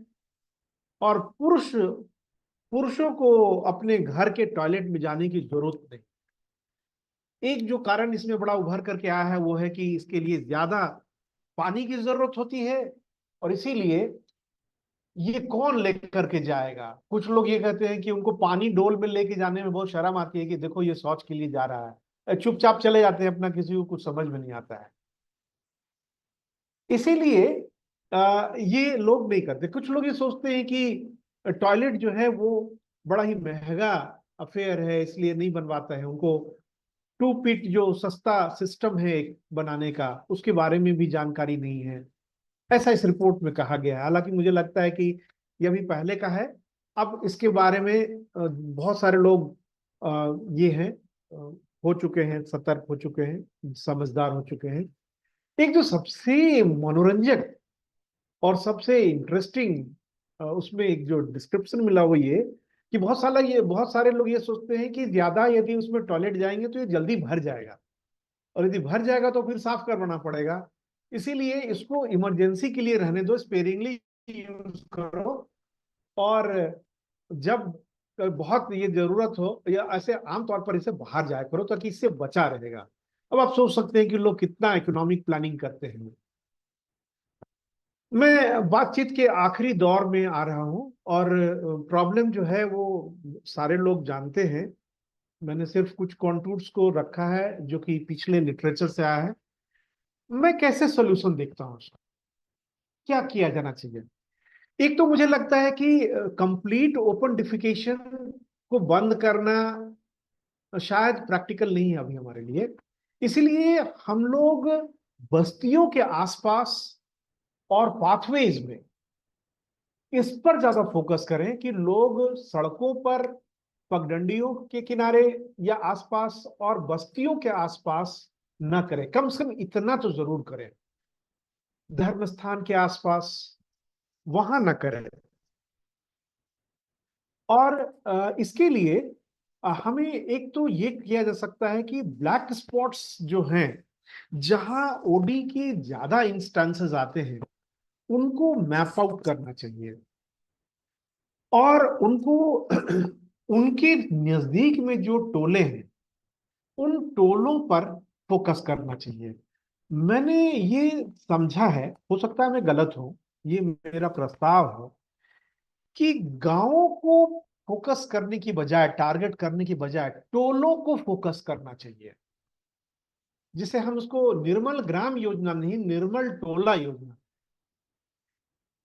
और पुरुषों को अपने घर के टॉयलेट में जाने की जरूरत नहीं। एक जो कारण इसमें बड़ा उभर करके आया है वो है कि इसके लिए ज्यादा पानी की जरूरत होती है, और इसीलिए ये कौन लेकर के जाएगा। कुछ लोग ये कहते हैं कि उनको पानी डोल में लेके जाने में बहुत शर्म आती है कि देखो ये शौच के लिए जा रहा है, चुपचाप चले जाते हैं अपना, किसी को कुछ समझ में नहीं आता है। इसीलिए ये लोग नहीं करते। कुछ लोग ये सोचते हैं कि टॉयलेट जो है वो बड़ा ही महंगा अफेयर है, इसलिए नहीं बनवाता है। उनको टू पिट जो सस्ता सिस्टम है एक बनाने का, उसके बारे में भी जानकारी नहीं है, ऐसा इस रिपोर्ट में कहा गया है। हालांकि मुझे लगता है कि ये अभी पहले का है, अब इसके बारे में बहुत सारे लोग ये हैं, हो चुके हैं, सतर्क हो चुके हैं, समझदार हो चुके हैं। एक जो सबसे मनोरंजक और सबसे इंटरेस्टिंग उसमें एक जो डिस्क्रिप्शन मिला वो ये कि बहुत सारे लोग ये सोचते हैं कि ज्यादा यदि उसमें टॉयलेट जाएंगे तो ये जल्दी भर जाएगा, और यदि भर जाएगा तो फिर साफ करवाना पड़ेगा। इसीलिए इसको इमरजेंसी के लिए रहने दो, स्पेरिंगली यूज करो, और जब बहुत ये जरूरत हो या ऐसे आमतौर पर इसे बाहर जाया करो ताकि इससे बचा रहेगा। अब आप सोच सकते हैं कि लोग कितना इकोनॉमिक प्लानिंग करते हैं। मैं बातचीत के आखिरी दौर में आ रहा हूं, और प्रॉब्लम जो है वो सारे लोग जानते हैं। मैंने सिर्फ कुछ कॉन्टूर्स को रखा है जो कि पिछले लिटरेचर से आया है। मैं कैसे सोल्यूशन देखता हूँ उसका, क्या किया जाना चाहिए। एक तो मुझे लगता है कि कंप्लीट ओपन डिफिकेशन को बंद करना शायद प्रैक्टिकल नहीं है अभी हमारे लिए। इसलिए हम लोग बस्तियों के आसपास और पाथवेज में इस पर ज्यादा फोकस करें कि लोग सड़कों पर, पगडंडियों के किनारे या आसपास और बस्तियों के आसपास न करें। कम से कम इतना तो जरूर करें, धर्म स्थान के आसपास वहां न करें। और इसके लिए हमें एक तो ये किया जा सकता है कि ब्लैक स्पॉट्स जो हैं, जहां ओडी के ज्यादा इंस्टेंसेस आते हैं, उनको मैप आउट करना चाहिए, और उनको उनके नजदीक में जो टोले हैं उन टोलों पर फोकस करना चाहिए। मैंने ये समझा है, हो सकता है मैं गलत हूं, ये मेरा प्रस्ताव है कि गांवों को फोकस करने की बजाय, टारगेट करने की बजाय टोलों को फोकस करना चाहिए, जिसे हम उसको निर्मल ग्राम योजना नहीं, निर्मल टोला योजना।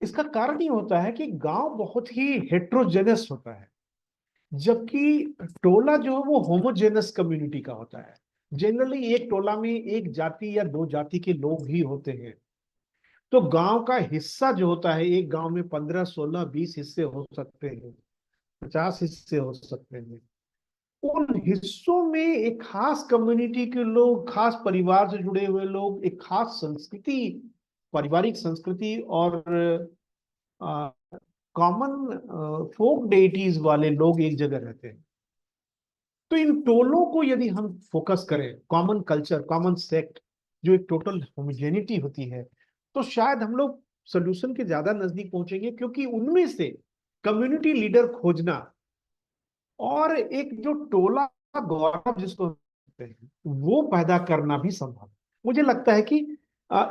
इसका कारण ये होता है कि गांव बहुत ही हेट्रोजेनस होता है, जबकि टोला जो है वो होमोजेनस कम्युनिटी का होता है। जनरली एक टोला में एक जाति या दो जाति के लोग ही होते हैं। तो गांव का हिस्सा जो होता है, एक गांव में 15, 16, 20 हिस्से हो सकते हैं, 50 हिस्से हो सकते हैं। उन हिस्सों में एक खास कम्युनिटी के लोग, खास परिवार से जुड़े हुए लोग, एक खास संस्कृति, पारिवारिक संस्कृति और कॉमन फोक डेइटीज वाले लोग एक जगह रहते हैं। तो इन टोलों को यदि हम फोकस करें, कॉमन कल्चर, कॉमन सेक्ट, जो एक टोटल होमोजेनिटी होती है, तो शायद हम लोग सोल्यूशन के ज्यादा नजदीक पहुंचेंगे, क्योंकि उनमें से कम्युनिटी लीडर खोजना और एक जो टोला गौरव जिसको कहते हैं वो पैदा करना भी संभव है। मुझे लगता है कि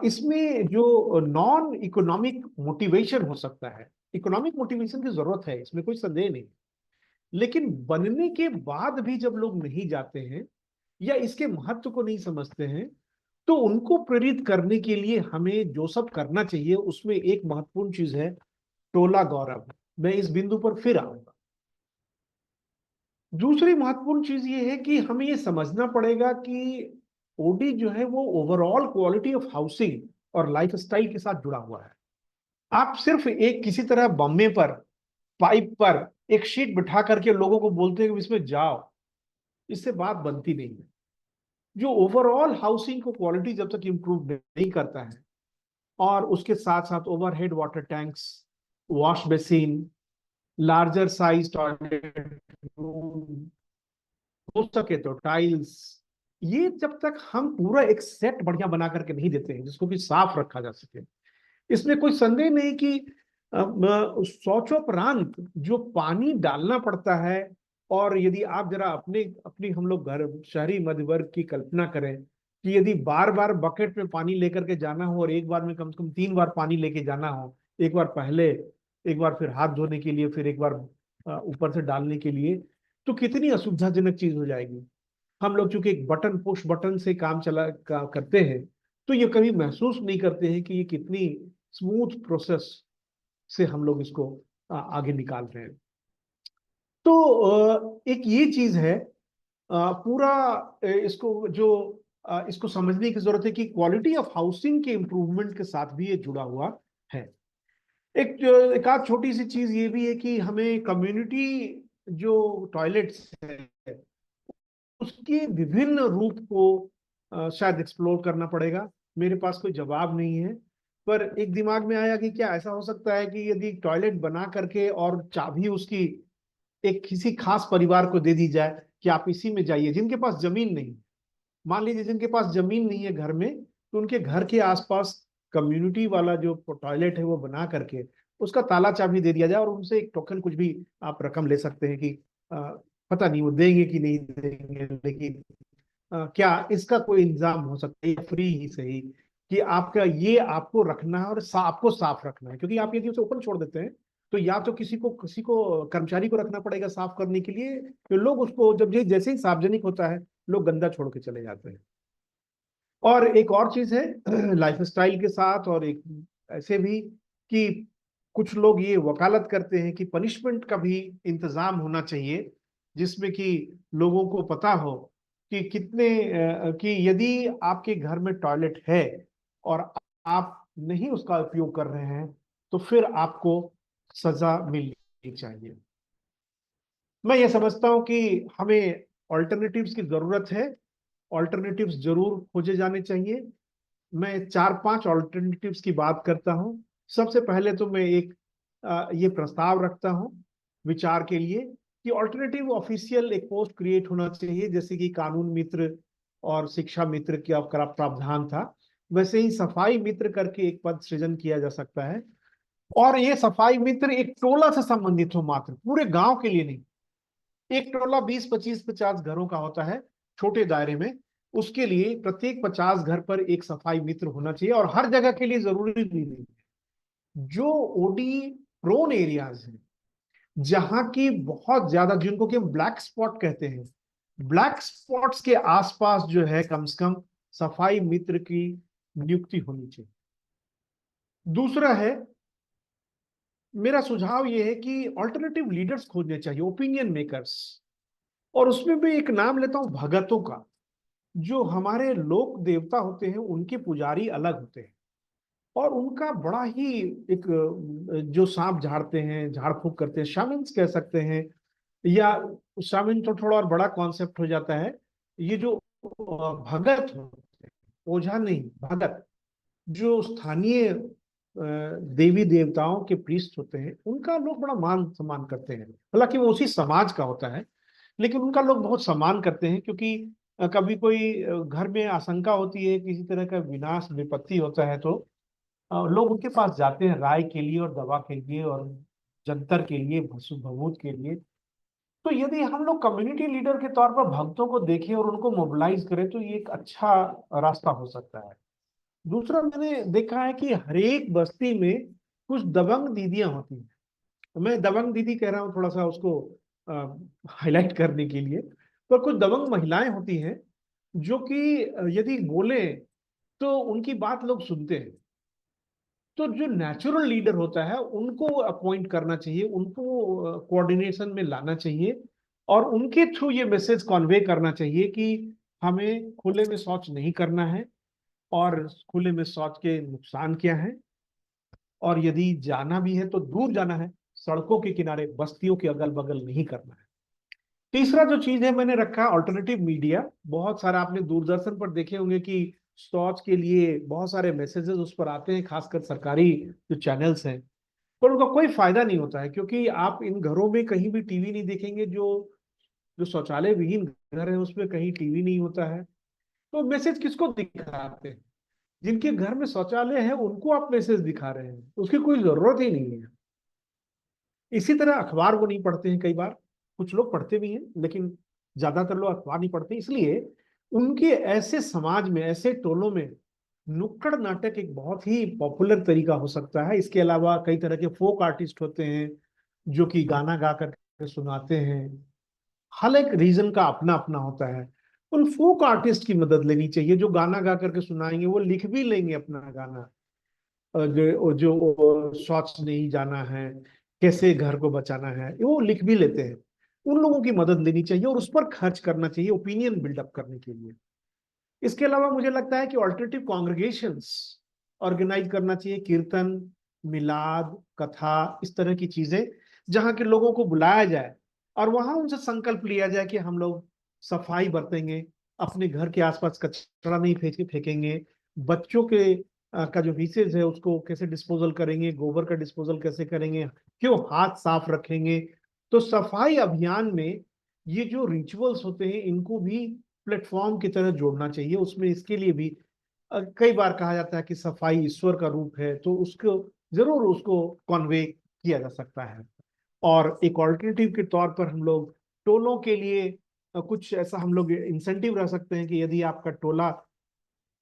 इसमें जो नॉन इकोनॉमिक मोटिवेशन हो सकता है, इकोनॉमिक मोटिवेशन की जरूरत है, इसमें कोई संदेह नहीं, लेकिन बनने के बाद भी जब लोग नहीं जाते हैं या इसके महत्व को नहीं समझते हैं, तो उनको प्रेरित करने के लिए हमें जो सब करना चाहिए उसमें एक महत्वपूर्ण चीज है टोला गौरव। मैं इस बिंदु पर फिर आऊंगा। दूसरी महत्वपूर्ण चीज ये है कि हमें ये समझना पड़ेगा कि ओडी जो है वो ओवरऑल क्वालिटी ऑफ हाउसिंग और लाइफस्टाइल के साथ जुड़ा हुआ है। आप सिर्फ एक किसी तरह बम्मे पर, पाइप पर एक शीट बिठा करके लोगों को बोलते हैं कि इसमें जाओ, इससे बात बनती नहीं है। जो ओवरऑल हाउसिंग को क्वालिटी जब तक इंप्रूव नहीं करता है, और उसके साथ साथ overhead water tanks, wash basin, larger size toilet room, हो सके तो टाइल्स, ये जब तक हम पूरा एक सेट बढ़िया बना करके नहीं देते हैं जिसको कि साफ रखा जा सके, इसमें कोई संदेह नहीं कि शौचोपरांत जो पानी डालना पड़ता है, और यदि आप जरा अपने अपनी हम लोग घर शहरी मध्य वर्ग की कल्पना करें कि यदि बार बार बकेट में पानी लेकर के जाना हो और एक बार में कम से कम 3 बार पानी लेके जाना हो, एक बार पहले, एक बार फिर हाथ धोने के लिए, फिर एक बार ऊपर से डालने के लिए, तो कितनी असुविधाजनक चीज हो जाएगी। हम लोग चूंकि एक बटन, पुश बटन से काम करते हैं, तो ये कभी महसूस नहीं करते हैं कि ये कितनी स्मूथ प्रोसेस से हम लोग इसको आगे निकाल रहे हैं। तो एक ये चीज है, पूरा इसको जो इसको समझने की जरूरत है कि क्वालिटी ऑफ हाउसिंग के इंप्रूवमेंट के साथ भी ये जुड़ा हुआ है। एक आध छोटी सी चीज ये भी है कि हमें कम्युनिटी जो टॉयलेट्स है उसके विभिन्न रूप को शायद एक्सप्लोर करना पड़ेगा। मेरे पास कोई जवाब नहीं है, पर एक दिमाग में आया कि क्या ऐसा हो सकता है कि यदि टॉयलेट बना करके और चाबी उसकी एक किसी खास परिवार को दे दी जाए कि आप इसी में जाइए, जिनके पास जमीन नहीं, मान लीजिए जिनके पास जमीन नहीं है घर में, तो उनके घर के आसपास कम्युनिटी वाला जो टॉयलेट है वो बना करके उसका ताला चाबी दे दिया जाए, और उनसे एक टोकन कुछ भी आप रकम ले सकते हैं कि अ, पता नहीं वो देंगे कि नहीं देंगे, लेकिन क्या इसका कोई इंतजाम हो सकता है फ्री ही सही, कि आपका ये आपको रखना है और आपको साफ रखना है, क्योंकि आप यदि उसे ओपन छोड़ देते हैं तो या तो किसी को कर्मचारी को रखना पड़ेगा साफ करने के लिए, तो लोग उसको जब ये जैसे ही सार्वजनिक होता है लोग गंदा छोड़ के चले जाते हैं। और एक और चीज है लाइफस्टाइल के साथ, और एक ऐसे भी कि कुछ लोग ये वकालत करते हैं कि पनिशमेंट का भी इंतजाम होना चाहिए, जिसमें कि लोगों को पता हो कि कि यदि आपके घर में टॉयलेट है और आप नहीं उसका उपयोग कर रहे हैं, तो फिर आपको सजा मिलनी चाहिए। मैं ये समझता हूं कि हमें ऑल्टरनेटिव्स की जरूरत है, ऑल्टरनेटिव्स जरूर खोजे जाने चाहिए। मैं 4-5 ऑल्टरनेटिव्स की बात करता हूं। सबसे पहले तो मैं एक ये प्रस्ताव रखता हूं विचार के लिए कि ऑल्टरनेटिव ऑफिशियल एक पोस्ट क्रिएट होना चाहिए, जैसे कि कानून मित्र और शिक्षा मित्र का प्रावधान था, वैसे ही सफाई मित्र करके एक पद सृजन किया जा सकता है। और ये सफाई मित्र एक टोला से संबंधित हो, मात्र पूरे गांव के लिए नहीं। एक टोला 20-25-50 घरों का होता है छोटे दायरे में, उसके लिए प्रत्येक 50 घर पर एक सफाई मित्र होना चाहिए, और हर जगह के लिए जरूरी भी नहीं। जो ओडी प्रोन एरियाज हैं, जहां की बहुत ज्यादा, जिनको कि हम ब्लैक स्पॉट कहते हैं, ब्लैक स्पॉट्स के आसपास जो है कम से कम सफाई मित्र की नियुक्ति होनी चाहिए। दूसरा है, मेरा सुझाव यह है कि ऑल्टरनेटिव लीडर्स खोजने चाहिए, ओपिनियन मेकर्स, और उसमें भी एक नाम लेता हूं भगतों का। जो हमारे लोक देवता होते हैं उनके पुजारी अलग होते हैं, और उनका बड़ा ही एक जो सांप झाड़ते हैं, झाड़ फूक करते हैं, शामन्स कह सकते हैं, या शामिल तो थोड़ा और बड़ा कॉन्सेप्ट हो जाता है। ये जो भगत होते हैं, ओझा नहीं भगत, जो स्थानीय देवी देवताओं के प्रीस्ट होते हैं, उनका लोग बड़ा मान सम्मान करते हैं। हालांकि वो उसी समाज का होता है, लेकिन उनका लोग बहुत सम्मान करते हैं, क्योंकि कभी कोई घर में आशंका होती है, किसी तरह का विनाश विपत्ति होता है, तो लोग उनके पास जाते हैं राय के लिए और दवा के लिए और जंतर के लिए, भसु भभूत के लिए। तो यदि हम लोग कम्युनिटी लीडर के तौर पर भक्तों को देखें और उनको मोबिलाइज करें, तो ये एक अच्छा रास्ता हो सकता है। दूसरा, मैंने देखा है कि हरेक बस्ती में कुछ दबंग दीदियां होती हैं। मैं दबंग दीदी कह रहा हूँ थोड़ा सा उसको हाईलाइट करने के लिए। पर कुछ दबंग महिलाएं होती हैं जो कि यदि बोले तो उनकी बात लोग सुनते हैं। तो जो नेचुरल लीडर होता है उनको अपॉइंट करना चाहिए, उनको कोऑर्डिनेशन में लाना चाहिए, और उनके थ्रू ये मैसेज कन्वे करना चाहिए कि हमें खुले में शौच नहीं करना है, और खुले में शौच के नुकसान क्या है, और यदि जाना भी है तो दूर जाना है, सड़कों के किनारे बस्तियों के अगल बगल नहीं करना है। तीसरा जो चीज है मैंने रखा, ऑल्टरनेटिव मीडिया। बहुत सारा आपने दूरदर्शन पर देखे होंगे कि शौच के लिए बहुत सारे मैसेजेस उस पर आते हैं, खासकर सरकारी जो चैनल्स हैं। पर उनका कोई फायदा नहीं होता है, क्योंकि आप इन घरों में कहीं भी टीवी नहीं देखेंगे। जो जो शौचालय विहीन घर है उसमें कहीं टीवी नहीं होता है। तो मैसेज किसको दिखाते हैं? जिनके घर में शौचालय है उनको आप मैसेज दिखा रहे हैं, उसकी कोई जरूरत ही नहीं है। इसी तरह अखबार वो नहीं पढ़ते हैं कई बार। कुछ लोग पढ़ते भी हैं, लेकिन ज्यादातर लोग अखबार नहीं पढ़ते। इसलिए उनके ऐसे समाज में, ऐसे टोलों में नुक्कड़ नाटक एक बहुत ही पॉपुलर तरीका हो सकता है। इसके अलावा कई तरह के फोक आर्टिस्ट होते हैं जो कि गाना गा करके सुनाते हैं। हर एक रीजन का अपना अपना होता है। उन फोक आर्टिस्ट की मदद लेनी चाहिए जो गाना गा करके सुनाएंगे। वो लिख भी लेंगे अपना गाना, जो जो शौच नहीं जाना है, कैसे घर को बचाना है, वो लिख भी लेते हैं। उन लोगों की मदद लेनी चाहिए और उस पर खर्च करना चाहिए ओपिनियन बिल्डअप करने के लिए। इसके अलावा मुझे लगता है कि ऑल्टरनेटिव कॉन्ग्रेगेशंस ऑर्गेनाइज करना चाहिए, कीर्तन, मिलाद, कथा, इस तरह की चीजें, जहां के लोगों को बुलाया जाए और वहां उनसे संकल्प लिया जाए कि हम लोग सफाई बरतेंगे, अपने घर के आसपास कचरा नहीं फेंकेंगे, बच्चों के का जो फीसेज है उसको कैसे डिस्पोजल करेंगे, गोबर का डिस्पोजल कैसे करेंगे, क्यों हाथ साफ रखेंगे। तो सफाई अभियान में ये जो रिचुअल्स होते हैं इनको भी प्लेटफॉर्म की तरह जोड़ना चाहिए। उसमें इसके लिए भी कई बार कहा जाता है कि सफाई ईश्वर का रूप है, तो उसको जरूर उसको कॉन्वे किया जा सकता है। और एक ऑल्टरनेटिव के तौर पर हम लोग टोलों के लिए कुछ ऐसा हम लोग इंसेंटिव रख सकते हैं कि यदि आपका टोला,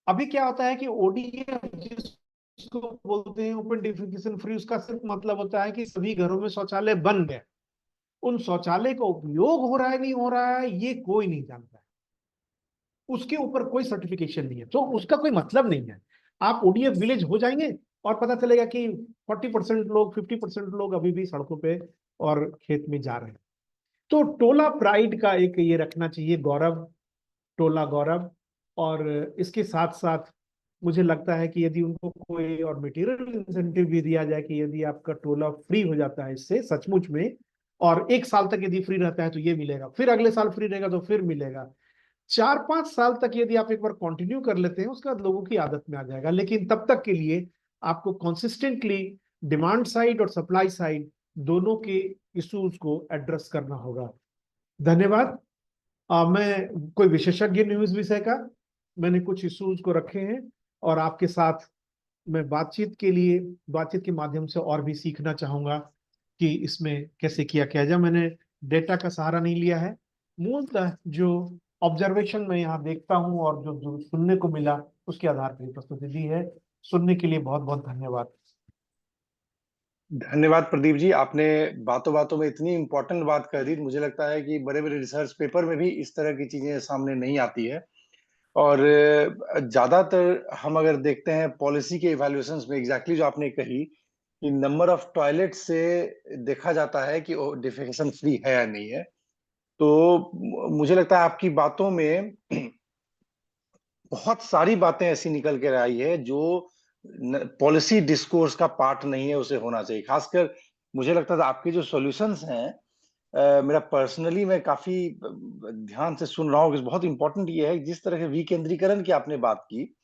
अभी क्या होता है कि ओडीएफ जिसको बोलते हैं, ओपन डिफिकेशन फ्री, उसका सिर्फ मतलब होता है कि सभी घरों में शौचालय बन गए। उन शौचालय का उपयोग हो रहा है नहीं हो रहा है ये कोई नहीं जानता है, उसके ऊपर कोई सर्टिफिकेशन नहीं है, तो उसका कोई मतलब नहीं है। आप ओडीएफ विलेज हो जाएंगे और पता चलेगा कि 40% लोग, 50% लोग अभी भी सड़कों पे और खेत में जा रहे हैं। तो टोला प्राइड का एक ये रखना चाहिए, गौरव, टोला गौरव। और इसके साथ साथ मुझे लगता है कि यदि उनको कोई और मटेरियल इंसेंटिव भी दिया जाए कि यदि आपका टोला फ्री हो जाता है इससे सचमुच में, और 1 साल तक यदि फ्री रहता है तो ये मिलेगा, फिर अगले साल फ्री रहेगा तो फिर मिलेगा, 4-5 साल तक यदि आप एक बार कंटिन्यू कर लेते हैं उसके बाद लोगों की आदत में आ जाएगा। लेकिन तब तक के लिए आपको कंसिस्टेंटली डिमांड साइड और सप्लाई साइड दोनों के इश्यूज को एड्रेस करना होगा। धन्यवाद। मैं कोई विशेषज्ञ नहीं हूं इस विषय का, मैंने कुछ इश्यूज को रखे हैं और आपके साथ मैं बातचीत के माध्यम से और भी सीखना चाहूंगा कि इसमें कैसे किया जाए। मैंने डेटा का सहारा नहीं लिया है, मूलतः जो ऑब्जर्वेशन मैं यहाँ देखता हूँ और जो सुनने को मिला उसके आधार पर प्रस्तुति दी है। सुनने के लिए बहुत बहुत धन्यवाद। धन्यवाद प्रदीप जी, आपने बातों बातों में इतनी इंपॉर्टेंट बात कर दी। मुझे लगता है कि बड़े बड़े रिसर्च पेपर में भी इस तरह की चीजें सामने नहीं आती है। और ज्यादातर हम अगर देखते हैं पॉलिसी के इवैल्यूएशंस में, एग्जैक्टली जो आपने कही कि नंबर ऑफ टॉयलेट से देखा जाता है कि वो डिफेकेशन फ्री है या नहीं है। तो मुझे लगता है आपकी बातों में बहुत सारी बातें ऐसी निकल कर आई है जो पॉलिसी डिस्कोर्स का पार्ट नहीं है, उसे होना चाहिए। खासकर मुझे लगता था आपके जो सॉल्यूशंस हैं मेरा पर्सनली मैं काफी ध्यान से सुन रहा हूँ कि बहुत इंपॉर्टेंट ये है जिस तरह के विकेंद्रीकरण की आपने बात की,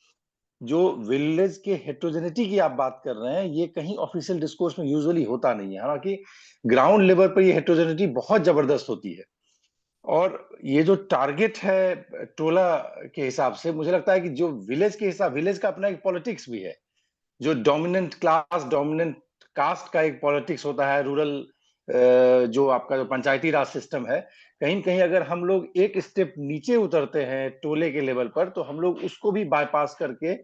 जो विलेज के हेट्रोजेनिटी की आप बात कर रहे हैं, ये कहीं ऑफिशियल डिस्कोर्स में यूजुअली होता नहीं है। हालांकि ग्राउंड लेवल पर ये हेट्रोजेनिटी बहुत जबरदस्त होती है। और ये जो टारगेट है टोला के हिसाब से, मुझे लगता है कि जो विलेज के हिसाब, विलेज का अपना एक पॉलिटिक्स भी है, जो डोमिनेंट क्लास, डोमिनेंट कास्ट का एक पॉलिटिक्स होता है, रूरल जो आपका जो पंचायती राज सिस्टम है, कहीं कहीं अगर हम लोग एक स्टेप नीचे उतरते हैं टोले के लेवल पर, तो हम लोग उसको भी बाईपास करके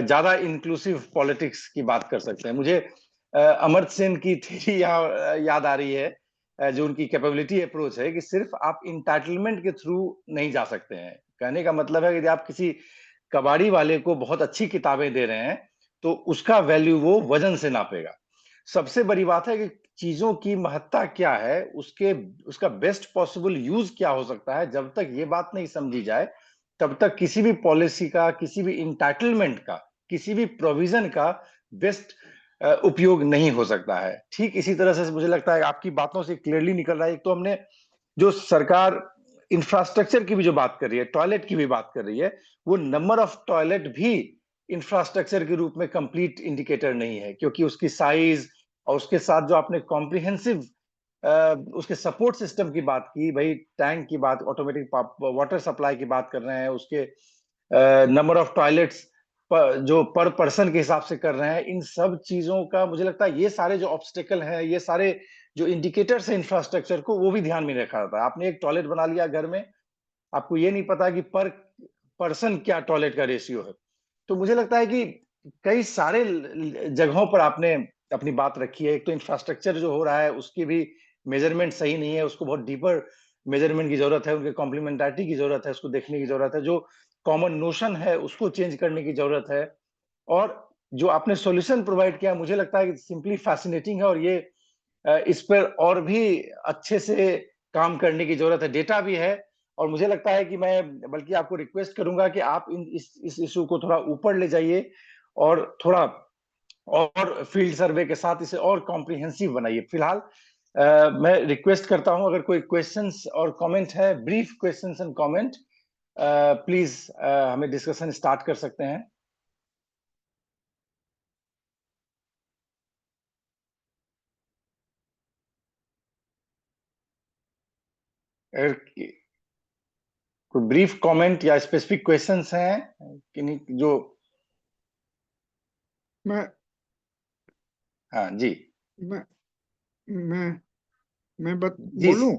ज्यादा इंक्लूसिव पॉलिटिक्स की बात कर सकते हैं। मुझे अमर्त्य सेन की थ्योरी याद आ रही है, जो उनकी कैपेबिलिटी अप्रोच है कि सिर्फ आप इंटाइटलमेंट के थ्रू नहीं जा सकते हैं। कहने का मतलब है कि यदि आप किसी कबाड़ी वाले को बहुत अच्छी किताबें दे रहे हैं, तो उसका वैल्यू वो वजन से नापेगा। सबसे बड़ी बात है कि चीजों की महत्ता क्या है, उसका बेस्ट पॉसिबल यूज क्या हो सकता है, जब तक ये बात नहीं समझी जाए, तब तक किसी भी पॉलिसी का, किसी भी इंटाइटलमेंट का, किसी भी प्रोविजन का बेस्ट उपयोग नहीं हो सकता है। ठीक इसी तरह से मुझे लगता है आपकी बातों से क्लियरली निकल रहा है। एक तो हमने जो सरकार इंफ्रास्ट्रक्चर की भी जो बात कर रही है, टॉयलेट की भी बात कर रही है, वो नंबर ऑफ टॉयलेट भी इंफ्रास्ट्रक्चर के रूप में कंप्लीट इंडिकेटर नहीं है, क्योंकि उसकी साइज और उसके साथ जो आपने कॉम्प्रिहेंसिव उसके सपोर्ट सिस्टम की बात की, भाई टैंक की बात, ऑटोमेटिक वाटर सप्लाई की बात कर रहे हैं, उसके नंबर ऑफ टॉयलेट्स जो पर पर्सन के हिसाब से कर रहे हैं, इन सब चीजों का मुझे लगता है ये सारे जो ऑब्स्टेकल हैं, ये सारे जो इंडिकेटर्स है इंफ्रास्ट्रक्चर को, वो भी ध्यान में रखा जाता है। आपने एक टॉयलेट बना लिया घर में, आपको ये नहीं पता कि पर पर्सन क्या टॉयलेट का रेशियो है। तो मुझे लगता है कि कई सारे जगहों पर आपने अपनी बात रखी है। एक तो इंफ्रास्ट्रक्चर जो हो रहा है उसकी भी मेजरमेंट सही नहीं है, उसको बहुत डीपर मेजरमेंट की जरूरत है, उनके कॉम्प्लीमेंटारिटी की जरूरत है, उसको देखने की जरूरत है, जो कॉमन नोशन है उसको चेंज करने की जरूरत है। और जो आपने सॉल्यूशन प्रोवाइड किया, मुझे लगता है कि सिंपली फैसिनेटिंग है, और ये इस पर और भी अच्छे से काम करने की जरूरत है। डेटा भी है, और मुझे लगता है कि मैं बल्कि आपको रिक्वेस्ट करूंगा कि आप इस इशू को थोड़ा ऊपर ले जाइए, और थोड़ा और फील्ड सर्वे के साथ इसे और कॉम्प्रिहेंसिव बनाइए। फिलहाल मैं रिक्वेस्ट करता हूं, अगर कोई क्वेश्चंस और कमेंट है, brief questions and comment, please हमें डिस्कशन स्टार्ट कर सकते हैं। अगर कोई ब्रीफ कमेंट या स्पेसिफिक क्वेश्चंस हैं कि नहीं, जो मैं हाँ जी मैं मैं मैं जी बोलूं?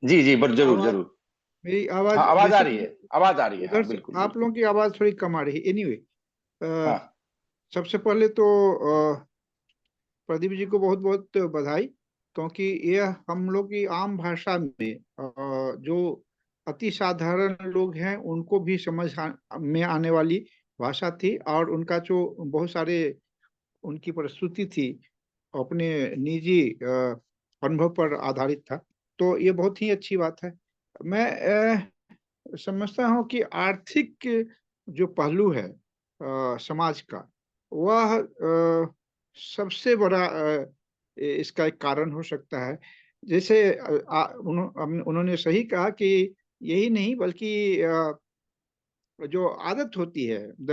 जी जी, बट जरूर आवाज, जरूर। मेरी हाँ, आवाज आवाज आ रही बेसिकली है, आवाज आ रही है, उधर हाँ से बिल्कुल आप बिल्कुल। लोगों की आवाज थोड़ी कम आ रही है। एनीवे, हाँ सबसे पहले तो प्रदीप जी को बहुत बहुत बधाई, क्योंकि यह हम लोग की आम भाषा में जो अति साधारण लोग हैं उनको भी समझ में आने वाली भाषा थी, और उनका जो बहुत सारे उनकी प्रस्तुति थी अपने निजी अनुभव पर आधारित था। तो ये बहुत ही अच्छी बात है। मैं समझता हूँ कि आर्थिक जो पहलू है समाज का, वह सबसे बड़ा इसका एक कारण हो सकता है। जैसे उन्होंने सही कहा कि यही नहीं बल्कि जो आदत होती है, the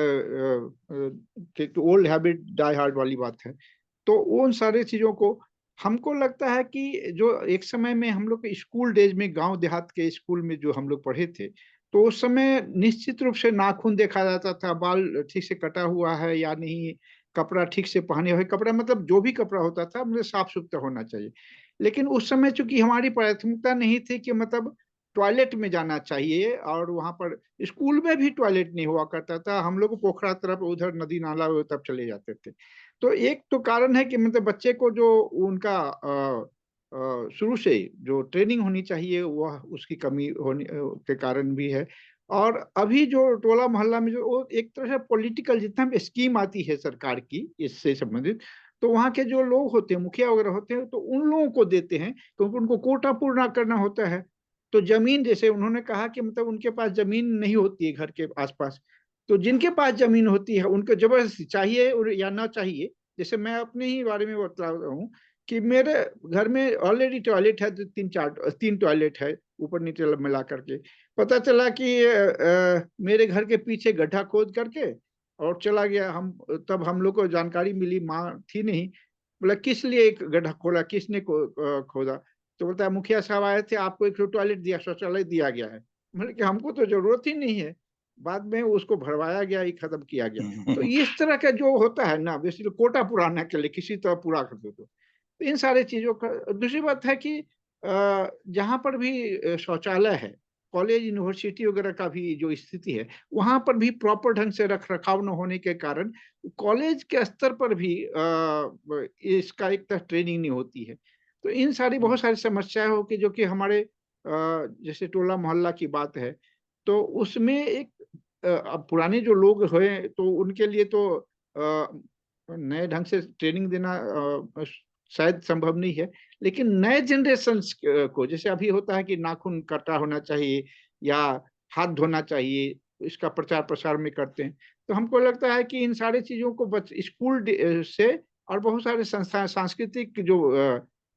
old habit die hard वाली बात है। तो उन सारी चीजों को हमको लगता है कि जो एक समय में हम लोग के स्कूल डेज में गांव देहात के स्कूल में जो हम लोग पढ़े थे, तो उस समय निश्चित रूप से नाखून देखा जाता था, बाल ठीक से कटा हुआ है या नहीं, कपड़ा ठीक से पहने हुए, कपड़ा मतलब जो भी कपड़ा होता था मतलब साफ सुथरा होना चाहिए। लेकिन उस समय चूंकि हमारी प्राथमिकता नहीं थी कि मतलब टॉयलेट में जाना चाहिए, और वहां पर स्कूल में भी टॉयलेट नहीं हुआ करता था, हम लोग पोखरा तरफ उधर नदी नाला तरफ चले जाते थे। तो एक तो कारण है कि मतलब बच्चे को जो उनका शुरू से जो ट्रेनिंग होनी चाहिए वह उसकी कमी होने के कारण भी है। और अभी जो टोला मोहल्ला में जो वो एक तरह से पॉलिटिकल जितना भी स्कीम आती है सरकार की इससे संबंधित, तो वहाँ के जो लोग होते हैं, मुखिया वगैरह होते हैं, तो उन लोगों को देते हैं क्योंकि उनको कोटा पूरा करना होता है। तो जमीन, जैसे उन्होंने कहा कि मतलब उनके पास जमीन नहीं होती है घर के आसपास, तो जिनके पास जमीन होती है उनको जबरदस्ती चाहिए या ना चाहिए। जैसे मैं अपने ही बारे में बता रहा हूँ कि मेरे घर में ऑलरेडी टॉयलेट है, तो तीन टॉयलेट है ऊपर नीचे मिला करके। पता चला कि मेरे घर के पीछे गड्ढा खोद करके और चला गया। तब हम लोग को जानकारी मिली, माँ थी नहीं। बोला किस लिए एक गड्ढा खोदा, किसने खोदा? तो बोलता है मुखिया साहब आए थे, आपको एक टॉयलेट दिया, शौचालय दिया गया है। मतलब कि हमको तो जरूरत ही नहीं है, बाद में उसको भरवाया गया, ही खत्म किया गया। तो इस तरह का जो होता है ना, बेसिकली कोटा पुराना के लिए किसी तरह पूरा कर दो। तो इन सारे चीजों का दूसरी बात है कि जहाँ पर भी शौचालय है, कॉलेज यूनिवर्सिटी वगैरह का भी जो स्थिति है, वहां पर भी प्रॉपर ढंग से रख रखाव न होने के कारण कॉलेज के स्तर पर भी इसका एक तरह ट्रेनिंग नहीं होती है। तो इन सारी बहुत सारी समस्याएं हो कि जो कि हमारे जैसे टोला मोहल्ला की बात है, तो उसमें एक अब पुराने जो लोग हुए तो उनके लिए तो नए ढंग से ट्रेनिंग देना शायद संभव नहीं है। लेकिन नए जनरेशन को, जैसे अभी होता है कि नाखून कटा होना चाहिए या हाथ धोना चाहिए, इसका प्रचार प्रसार में करते हैं। तो हमको लगता है कि इन सारी चीजों को स्कूल से और बहुत सारे संस्थाएं, सांस्कृतिक जो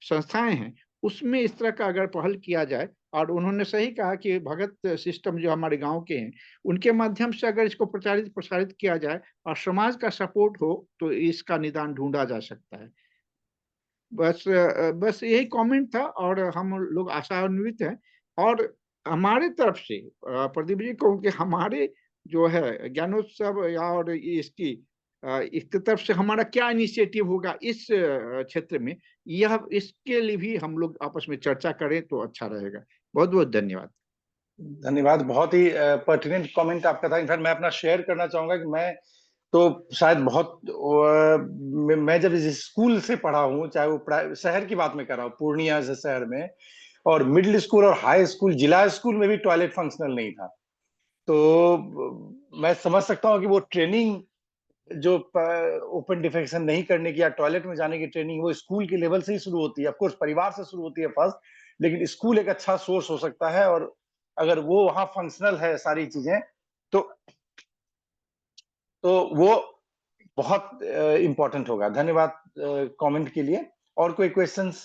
संस्थाएं हैं, उसमें इस तरह का अगर पहल किया जाए, और उन्होंने सही कहा कि भगत सिस्टम जो हमारे गांव के हैं, उनके माध्यम से अगर इसको प्रचारित प्रसारित किया जाए और समाज का सपोर्ट हो, तो इसका निदान ढूंढा जा सकता है। बस यही कमेंट था, और हम लोग आशान्वित हैं। और हमारे तरफ से प्रदीप जी को कि हमारे जो है ज्ञानोत्सव और इसकी तरफ से हमारा क्या इनिशिएटिव होगा इस क्षेत्र में, यह इसके लिए भी हम लोग आपस में चर्चा करें तो अच्छा रहेगा। बहुत बहुत धन्यवाद। धन्यवाद, बहुत ही पर्टिनेंट कमेंट आपका था। इनफैक्ट मैं अपना शेयर करना चाहूंगा कि मैं तो शायद बहुत मैं जब इस स्कूल से पढ़ा हूँ, चाहे वो शहर की बात मैं कर रहा हूँ, पूर्णिया जैसे शहर में, और मिडिल स्कूल और हाई स्कूल, जिला स्कूल में भी टॉयलेट फंक्शनल नहीं था। तो मैं समझ सकता हूँ कि वो ट्रेनिंग जो ओपन डिफेकेशन नहीं करने की या टॉयलेट में जाने की ट्रेनिंग, वो स्कूल के लेवल से ही शुरू होती है। ऑफ कोर्स परिवार से शुरू होती है फर्स्ट, लेकिन स्कूल एक अच्छा सोर्स हो सकता है। और अगर वो वहां फंक्शनल है सारी चीजें, तो वो बहुत इंपॉर्टेंट होगा। धन्यवाद कमेंट के लिए। और कोई questions?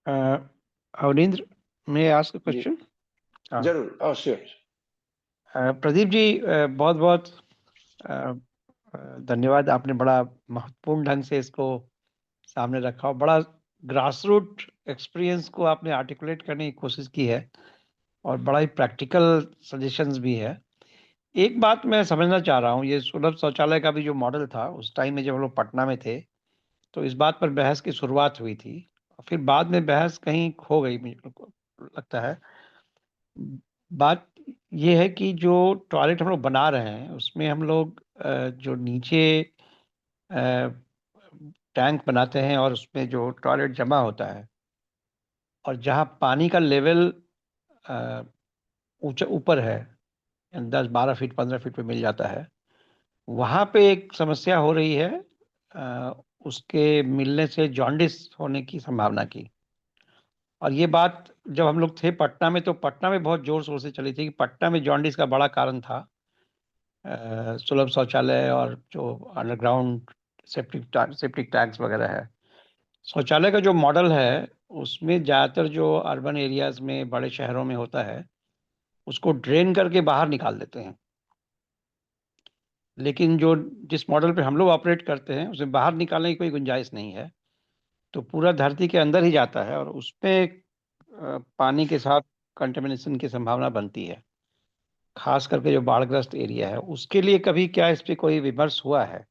Avanindra, may I ask a question? जरूर, अवश्य। प्रदीप जी, बहुत बहुत धन्यवाद। आपने बड़ा महत्वपूर्ण ढंग से इसको सामने रखा और बड़ा ग्रास रूट एक्सपीरियंस को आपने आर्टिकुलेट करने की कोशिश की है, और बड़ा ही प्रैक्टिकल सजेशंस भी है। एक बात मैं समझना चाह रहा हूँ, ये सुलभ शौचालय का भी जो मॉडल था, उस टाइम में जब हम लोग पटना में थे, तो इस बात पर बहस की शुरुआत हुई थी, और फिर बाद में बहस कहीं खो गई, मुझे लगता है। बात ये है कि जो टॉयलेट हम लोग बना रहे हैं, उसमें हम लोग जो नीचे टैंक बनाते हैं और उसमें जो टॉयलेट जमा होता है, और जहाँ पानी का लेवल ऊंचा ऊपर है, 10-12 फीट 15 फीट पे मिल जाता है, वहाँ पे एक समस्या हो रही है उसके मिलने से जॉन्डिस होने की संभावना की। और ये बात जब हम लोग थे पटना में, तो पटना में बहुत जोर शोर से चली थी कि पटना में जॉन्डिस का बड़ा कारण था सुलभ शौचालय और जो अंडरग्राउंड सेप्टिक टैंक्स वगैरह है। शौचालय का जो मॉडल है, उसमें ज़्यादातर जो अर्बन एरियाज में, बड़े शहरों में होता है, उसको ड्रेन करके बाहर निकाल देते हैं। लेकिन जो जिस मॉडल पे हम लोग ऑपरेट करते हैं, उसे बाहर निकालने की कोई गुंजाइश नहीं है, तो पूरा धरती के अंदर ही जाता है, और उसमें पानी के साथ कंटेमिनेशन की संभावना बनती है, खास करके जो बाढ़ग्रस्त एरिया है उसके लिए। कभी क्या इस पे कोई विमर्श हुआ है?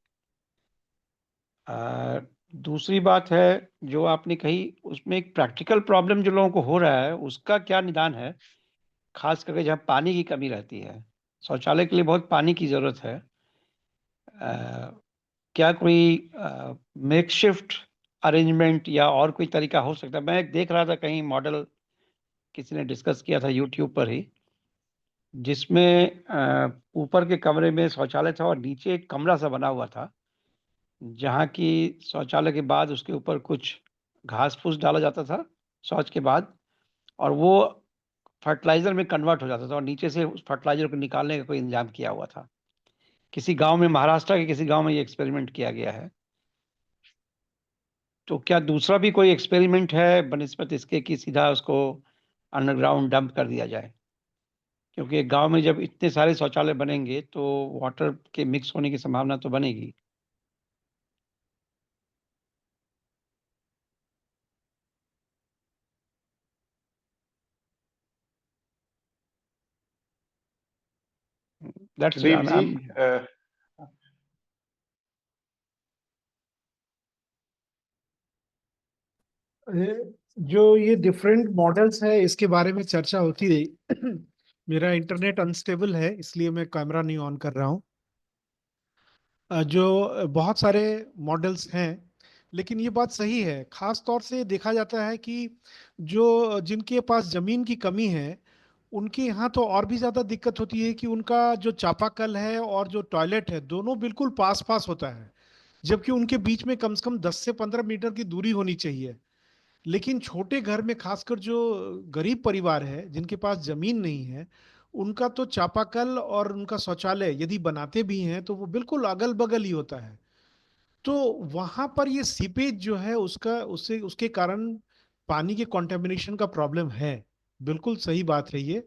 दूसरी बात है जो आपने कही, उसमें एक प्रैक्टिकल प्रॉब्लम जो लोगों को हो रहा है, उसका क्या निदान है, खास करके जहाँ पानी की कमी रहती है? शौचालय के लिए बहुत पानी की जरूरत है। क्या कोई मेकशिफ्ट अरेंजमेंट या और कोई तरीका हो सकता है? मैं देख रहा था कहीं मॉडल किसी ने डिस्कस किया था यूट्यूब पर ही, जिसमें ऊपर के कमरे में शौचालय था और नीचे एक कमरा सा बना हुआ था, जहाँ की शौचालय के बाद उसके ऊपर कुछ घास फूस डाला जाता था शौच के बाद, और वो फर्टिलाइजर में कन्वर्ट हो जाता था और नीचे से उस फर्टिलाइजर को निकालने का कोई इंतजाम किया हुआ था। किसी गांव में, महाराष्ट्र के किसी गांव में ये एक्सपेरिमेंट किया गया है। तो क्या दूसरा भी कोई एक्सपेरिमेंट है बनिस्बत इसके कि सीधा उसको अंडरग्राउंड डंप कर दिया जाए? क्योंकि एक गांव में जब इतने सारे शौचालय बनेंगे तो वाटर के मिक्स होने की संभावना तो बनेगी। That's प्रदीप जी, जो ये डिफरेंट मॉडल्स है इसके बारे में चर्चा होती रही। मेरा इंटरनेट अनस्टेबल है इसलिए मैं कैमरा नहीं ऑन कर रहा हूँ। जो बहुत सारे मॉडल्स हैं, लेकिन ये बात सही है, खास तौर से देखा जाता है कि जो जिनके पास जमीन की कमी है उनके यहाँ तो और भी ज्यादा दिक्कत होती है कि उनका जो चापाकल है और जो टॉयलेट है दोनों बिल्कुल पास पास होता है, जबकि उनके बीच में कम से कम 10 से 15 मीटर की दूरी होनी चाहिए। लेकिन छोटे घर में, खासकर जो गरीब परिवार है जिनके पास जमीन नहीं है, उनका तो चापाकल और उनका शौचालय यदि बनाते भी हैं तो वो बिल्कुल अगल बगल ही होता है। तो वहां पर ये सीपेज जो है उसका, उससे उसके कारण पानी के कंटेमिनेशन का प्रॉब्लम है। बिल्कुल सही बात है ये।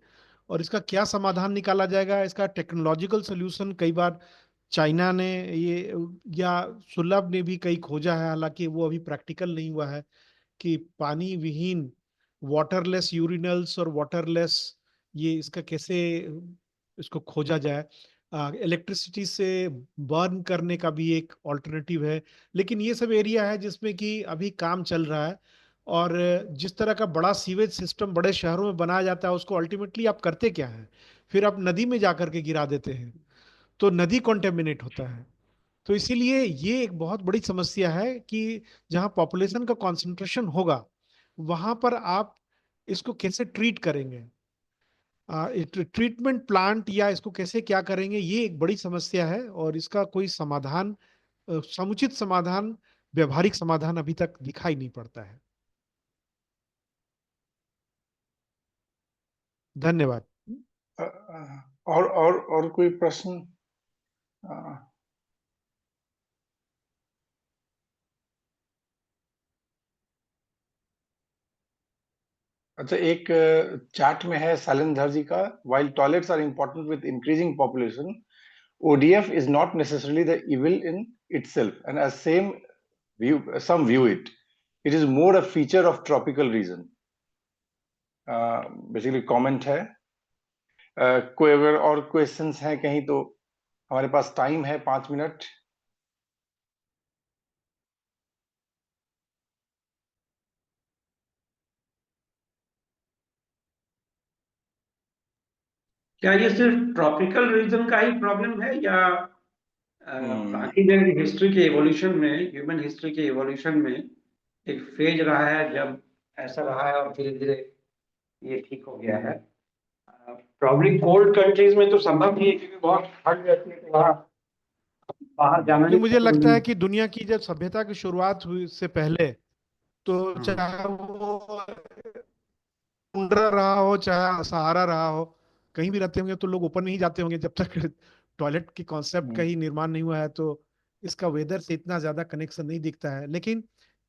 और इसका क्या समाधान निकाला जाएगा, इसका टेक्नोलॉजिकल सोल्यूशन कई बार चाइना ने ये, या सुलभ ने भी कई खोजा है, हालांकि वो अभी प्रैक्टिकल नहीं हुआ है कि पानी विहीन वाटरलेस यूरिनल्स और वाटरलेस, ये इसका कैसे इसको खोजा जाए। इलेक्ट्रिसिटी से बर्न करने का भी एक ऑल्टरनेटिव है। लेकिन ये सब एरिया है जिसमें कि अभी काम चल रहा है। और जिस तरह का बड़ा सीवेज सिस्टम बड़े शहरों में बनाया जाता है उसको अल्टीमेटली आप करते क्या है, फिर आप नदी में जाकर के गिरा देते हैं, तो नदी कॉन्टेमिनेट होता है। तो इसीलिए ये एक बहुत बड़ी समस्या है कि जहाँ पॉपुलेशन का कंसंट्रेशन होगा वहां पर आप इसको कैसे ट्रीट करेंगे, ट्रीटमेंट प्लांट या इसको कैसे क्या करेंगे, ये एक बड़ी समस्या है। और इसका कोई समाधान, समुचित समाधान, व्यवहारिक समाधान अभी तक दिखाई नहीं पड़ता है। धन्यवाद। और कोई प्रश्न? अच्छा, एक चार्ट में है शैलेंद्र जी का, while toilets are important with increasing population, ODF is not necessarily the evil in itself, and as some view it. It is more a feature of tropical region. Basically comment है। कोई अगर और questions हैं कहीं तो हमारे पास time है 5 minute. क्या ये सिर्फ ट्रॉपिकल रीजन का ही प्रॉब्लम है या बाकी जगह हिस्ट्री के एवोल्यूशन में, ह्यूमन हिस्ट्री के एवोल्यूशन में एक फेज रहा है जब ऐसा रहा है और धीरे धीरे ये ठीक हो गया है? प्रॉब्लम कोल्ड कंट्रीज में तो संभव नहीं है क्योंकि बहुत ठंड रहती है, तो वहाँ बाहर जाना नहीं। मुझे लगता है कि दुनिया की जब सभ्यता की शुरुआत हुई उससे पहले, तो चाहे वो टुंड्रा रहा हो चाहे सहारा रहा हो, कहीं भी रहते होंगे तो लोग ऊपर नहीं जाते होंगे जब तक टॉयलेट के कॉन्सेप्ट का ही निर्माण नहीं हुआ है। तो इसका वेदर से इतना ज्यादा कनेक्शन नहीं दिखता है। लेकिन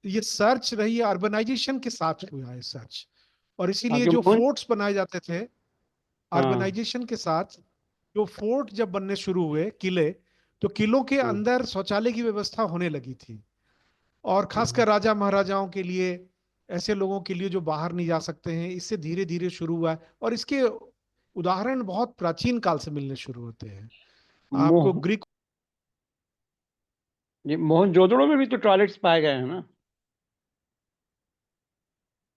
ये सर्च रही है, अर्बनाइजेशन के साथ हुआ है सर्च। और इसीलिए जो फोर्ट्स बनाए जाते थे अर्बनाइजेशन के साथ, जो फोर्ट जब बनने शुरू हुए किले, तो किलों के अंदर शौचालय की व्यवस्था होने लगी थी। और खासकर राजा महाराजाओं के लिए, ऐसे लोगों के लिए जो बाहर नहीं जा सकते हैं, इससे धीरे धीरे शुरू हुआ है। और इसके उदाहरण बहुत प्राचीन काल से मिलने शुरू होते हैं। आपको ग्रीक, मोहनजोदड़ो में भी तो टॉयलेट्स पाए गए हैं ना?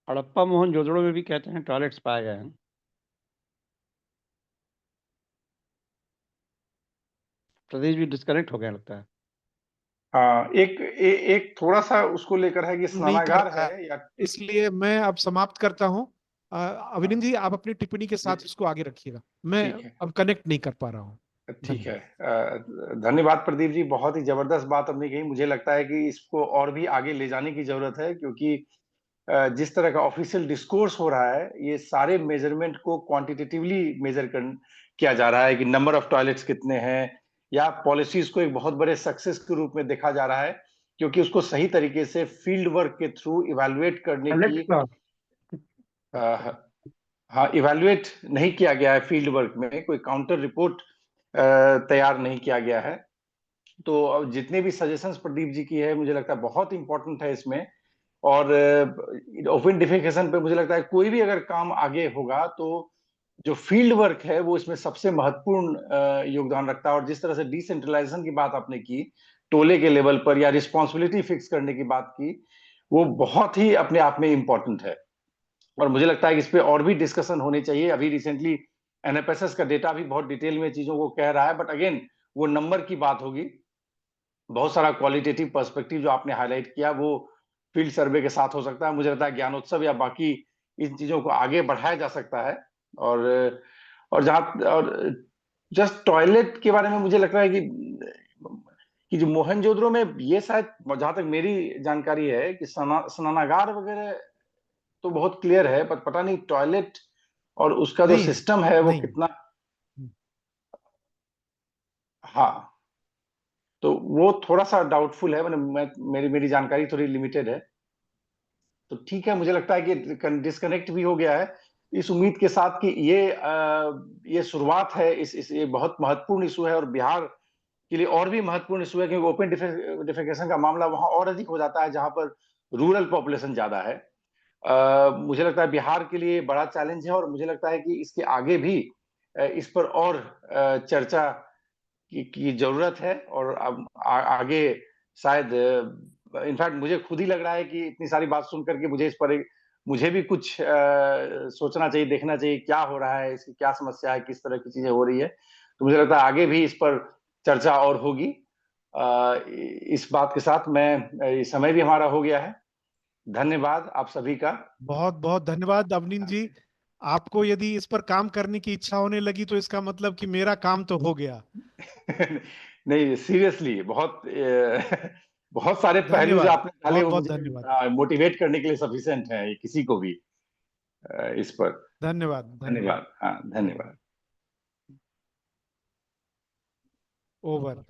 हड़प्पा मोहनजोदड़ो में भी कहते हैं टॉयलेट्स पाए गए हैं। प्रदेश भी डिस्कनेक्ट हो गया लगता है। हाँ, एक थोड़ा सा उसको लेकर है कि स्नानागार है या, इसलिए मैं अब समाप्त करता हूँ। अविनिंद जी, आप अपनी टिप्पणी के साथ इसको आगे रखिएगा, मैं अब कनेक्ट नहीं कर पा रहा हूँ। ठीक है। धन्यवाद प्रदीप जी, बहुत ही जबरदस्त बात आपने कही। मुझे लगता है कि इसको और भी आगे ले जाने की जरूरत है, क्योंकि जिस तरह का ऑफिशियल डिस्कोर्स हो रहा है, ये सारे मेजरमेंट को क्वांटिटेटिवली मेजर किया जा रहा है कि नंबर ऑफ टॉयलेट्स कितने हैं, या पॉलिसीज को एक बहुत बड़े सक्सेस के रूप में देखा जा रहा है, क्योंकि उसको सही तरीके से फील्ड वर्क के थ्रू इवैल्यूएट करने की हाँ, इवैल्यूएट नहीं किया गया है। फील्ड वर्क में कोई काउंटर रिपोर्ट तैयार नहीं किया गया है। तो जितने भी सजेशंस प्रदीप जी की है, मुझे लगता है बहुत इंपॉर्टेंट है इसमें। और ओपन डिफेकेशन पे मुझे लगता है कोई भी अगर काम आगे होगा तो जो फील्ड वर्क है वो इसमें सबसे महत्वपूर्ण योगदान रखता है। और जिस तरह से डिसेंट्रलाइजेशन की बात आपने की, टोले के लेवल पर, या रिस्पॉन्सिबिलिटी फिक्स करने की बात की, वो बहुत ही अपने आप में इम्पोर्टेंट है। और मुझे लगता है कि इस पे और भी डिस्कशन होने चाहिए। अभी रिसेंटली एनएफएसएस का डेटा भी बहुत डिटेल में चीजों को कह रहा है, बट अगेन वो नंबर की बात होगी। बहुत सारा क्वालिटेटिव पर्सपेक्टिव जो आपने हाईलाइट किया वो फील्ड सर्वे के साथ हो सकता है। मुझे लगता है ज्ञानोत्सव या बाकी इन चीजों को आगे बढ़ाया जा सकता है। और जस्ट टॉयलेट के बारे में मुझे लगता है कि जो मोहनजोदड़ो में, ये शायद जहां तक मेरी जानकारी है कि स्नानागार वगैरह तो बहुत क्लियर है, पर पता नहीं टॉयलेट और उसका जो सिस्टम है वो कितना। हाँ, तो वो थोड़ा सा डाउटफुल है। मेरी जानकारी थोड़ी लिमिटेड है। तो ठीक है, मुझे लगता है कि डिस्कनेक्ट भी हो गया है, इस उम्मीद के साथ कि ये शुरुआत है। ये बहुत महत्वपूर्ण इशू है, और बिहार के लिए और भी महत्वपूर्ण इशू है, क्योंकि ओपन डिफेकेशन का मामला वहां और अधिक हो जाता है जहां पर रूरल पॉपुलेशन ज्यादा है। मुझे लगता है बिहार के लिए बड़ा चैलेंज है, और मुझे लगता है कि इसके आगे भी इस पर और चर्चा की जरूरत है। और अब आगे शायद इनफैक्ट मुझे खुद ही लग रहा है कि इतनी सारी बात सुन करके मुझे भी कुछ सोचना चाहिए, देखना चाहिए क्या हो रहा है, इसकी क्या समस्या है, किस तरह की चीजें हो रही है। तो मुझे लगता है आगे भी इस पर चर्चा और होगी। इस बात के साथ ये समय भी हमारा हो गया है। धन्यवाद आप सभी का। बहुत बहुत धन्यवाद अवनीन जी। आपको यदि इस पर काम करने की इच्छा होने लगी तो इसका मतलब कि मेरा काम तो हो गया। नहीं, सीरियसली बहुत सारे पहलू जो धन्यवाद, आपने डाले बहुत वो बहुत मुझे धन्यवाद। मोटिवेट करने के लिए सफिशिएंट है, किसी को भी इस पर। धन्यवाद, धन्यवाद। धन्यवाद। हाँ, धन्यवाद। ओवर।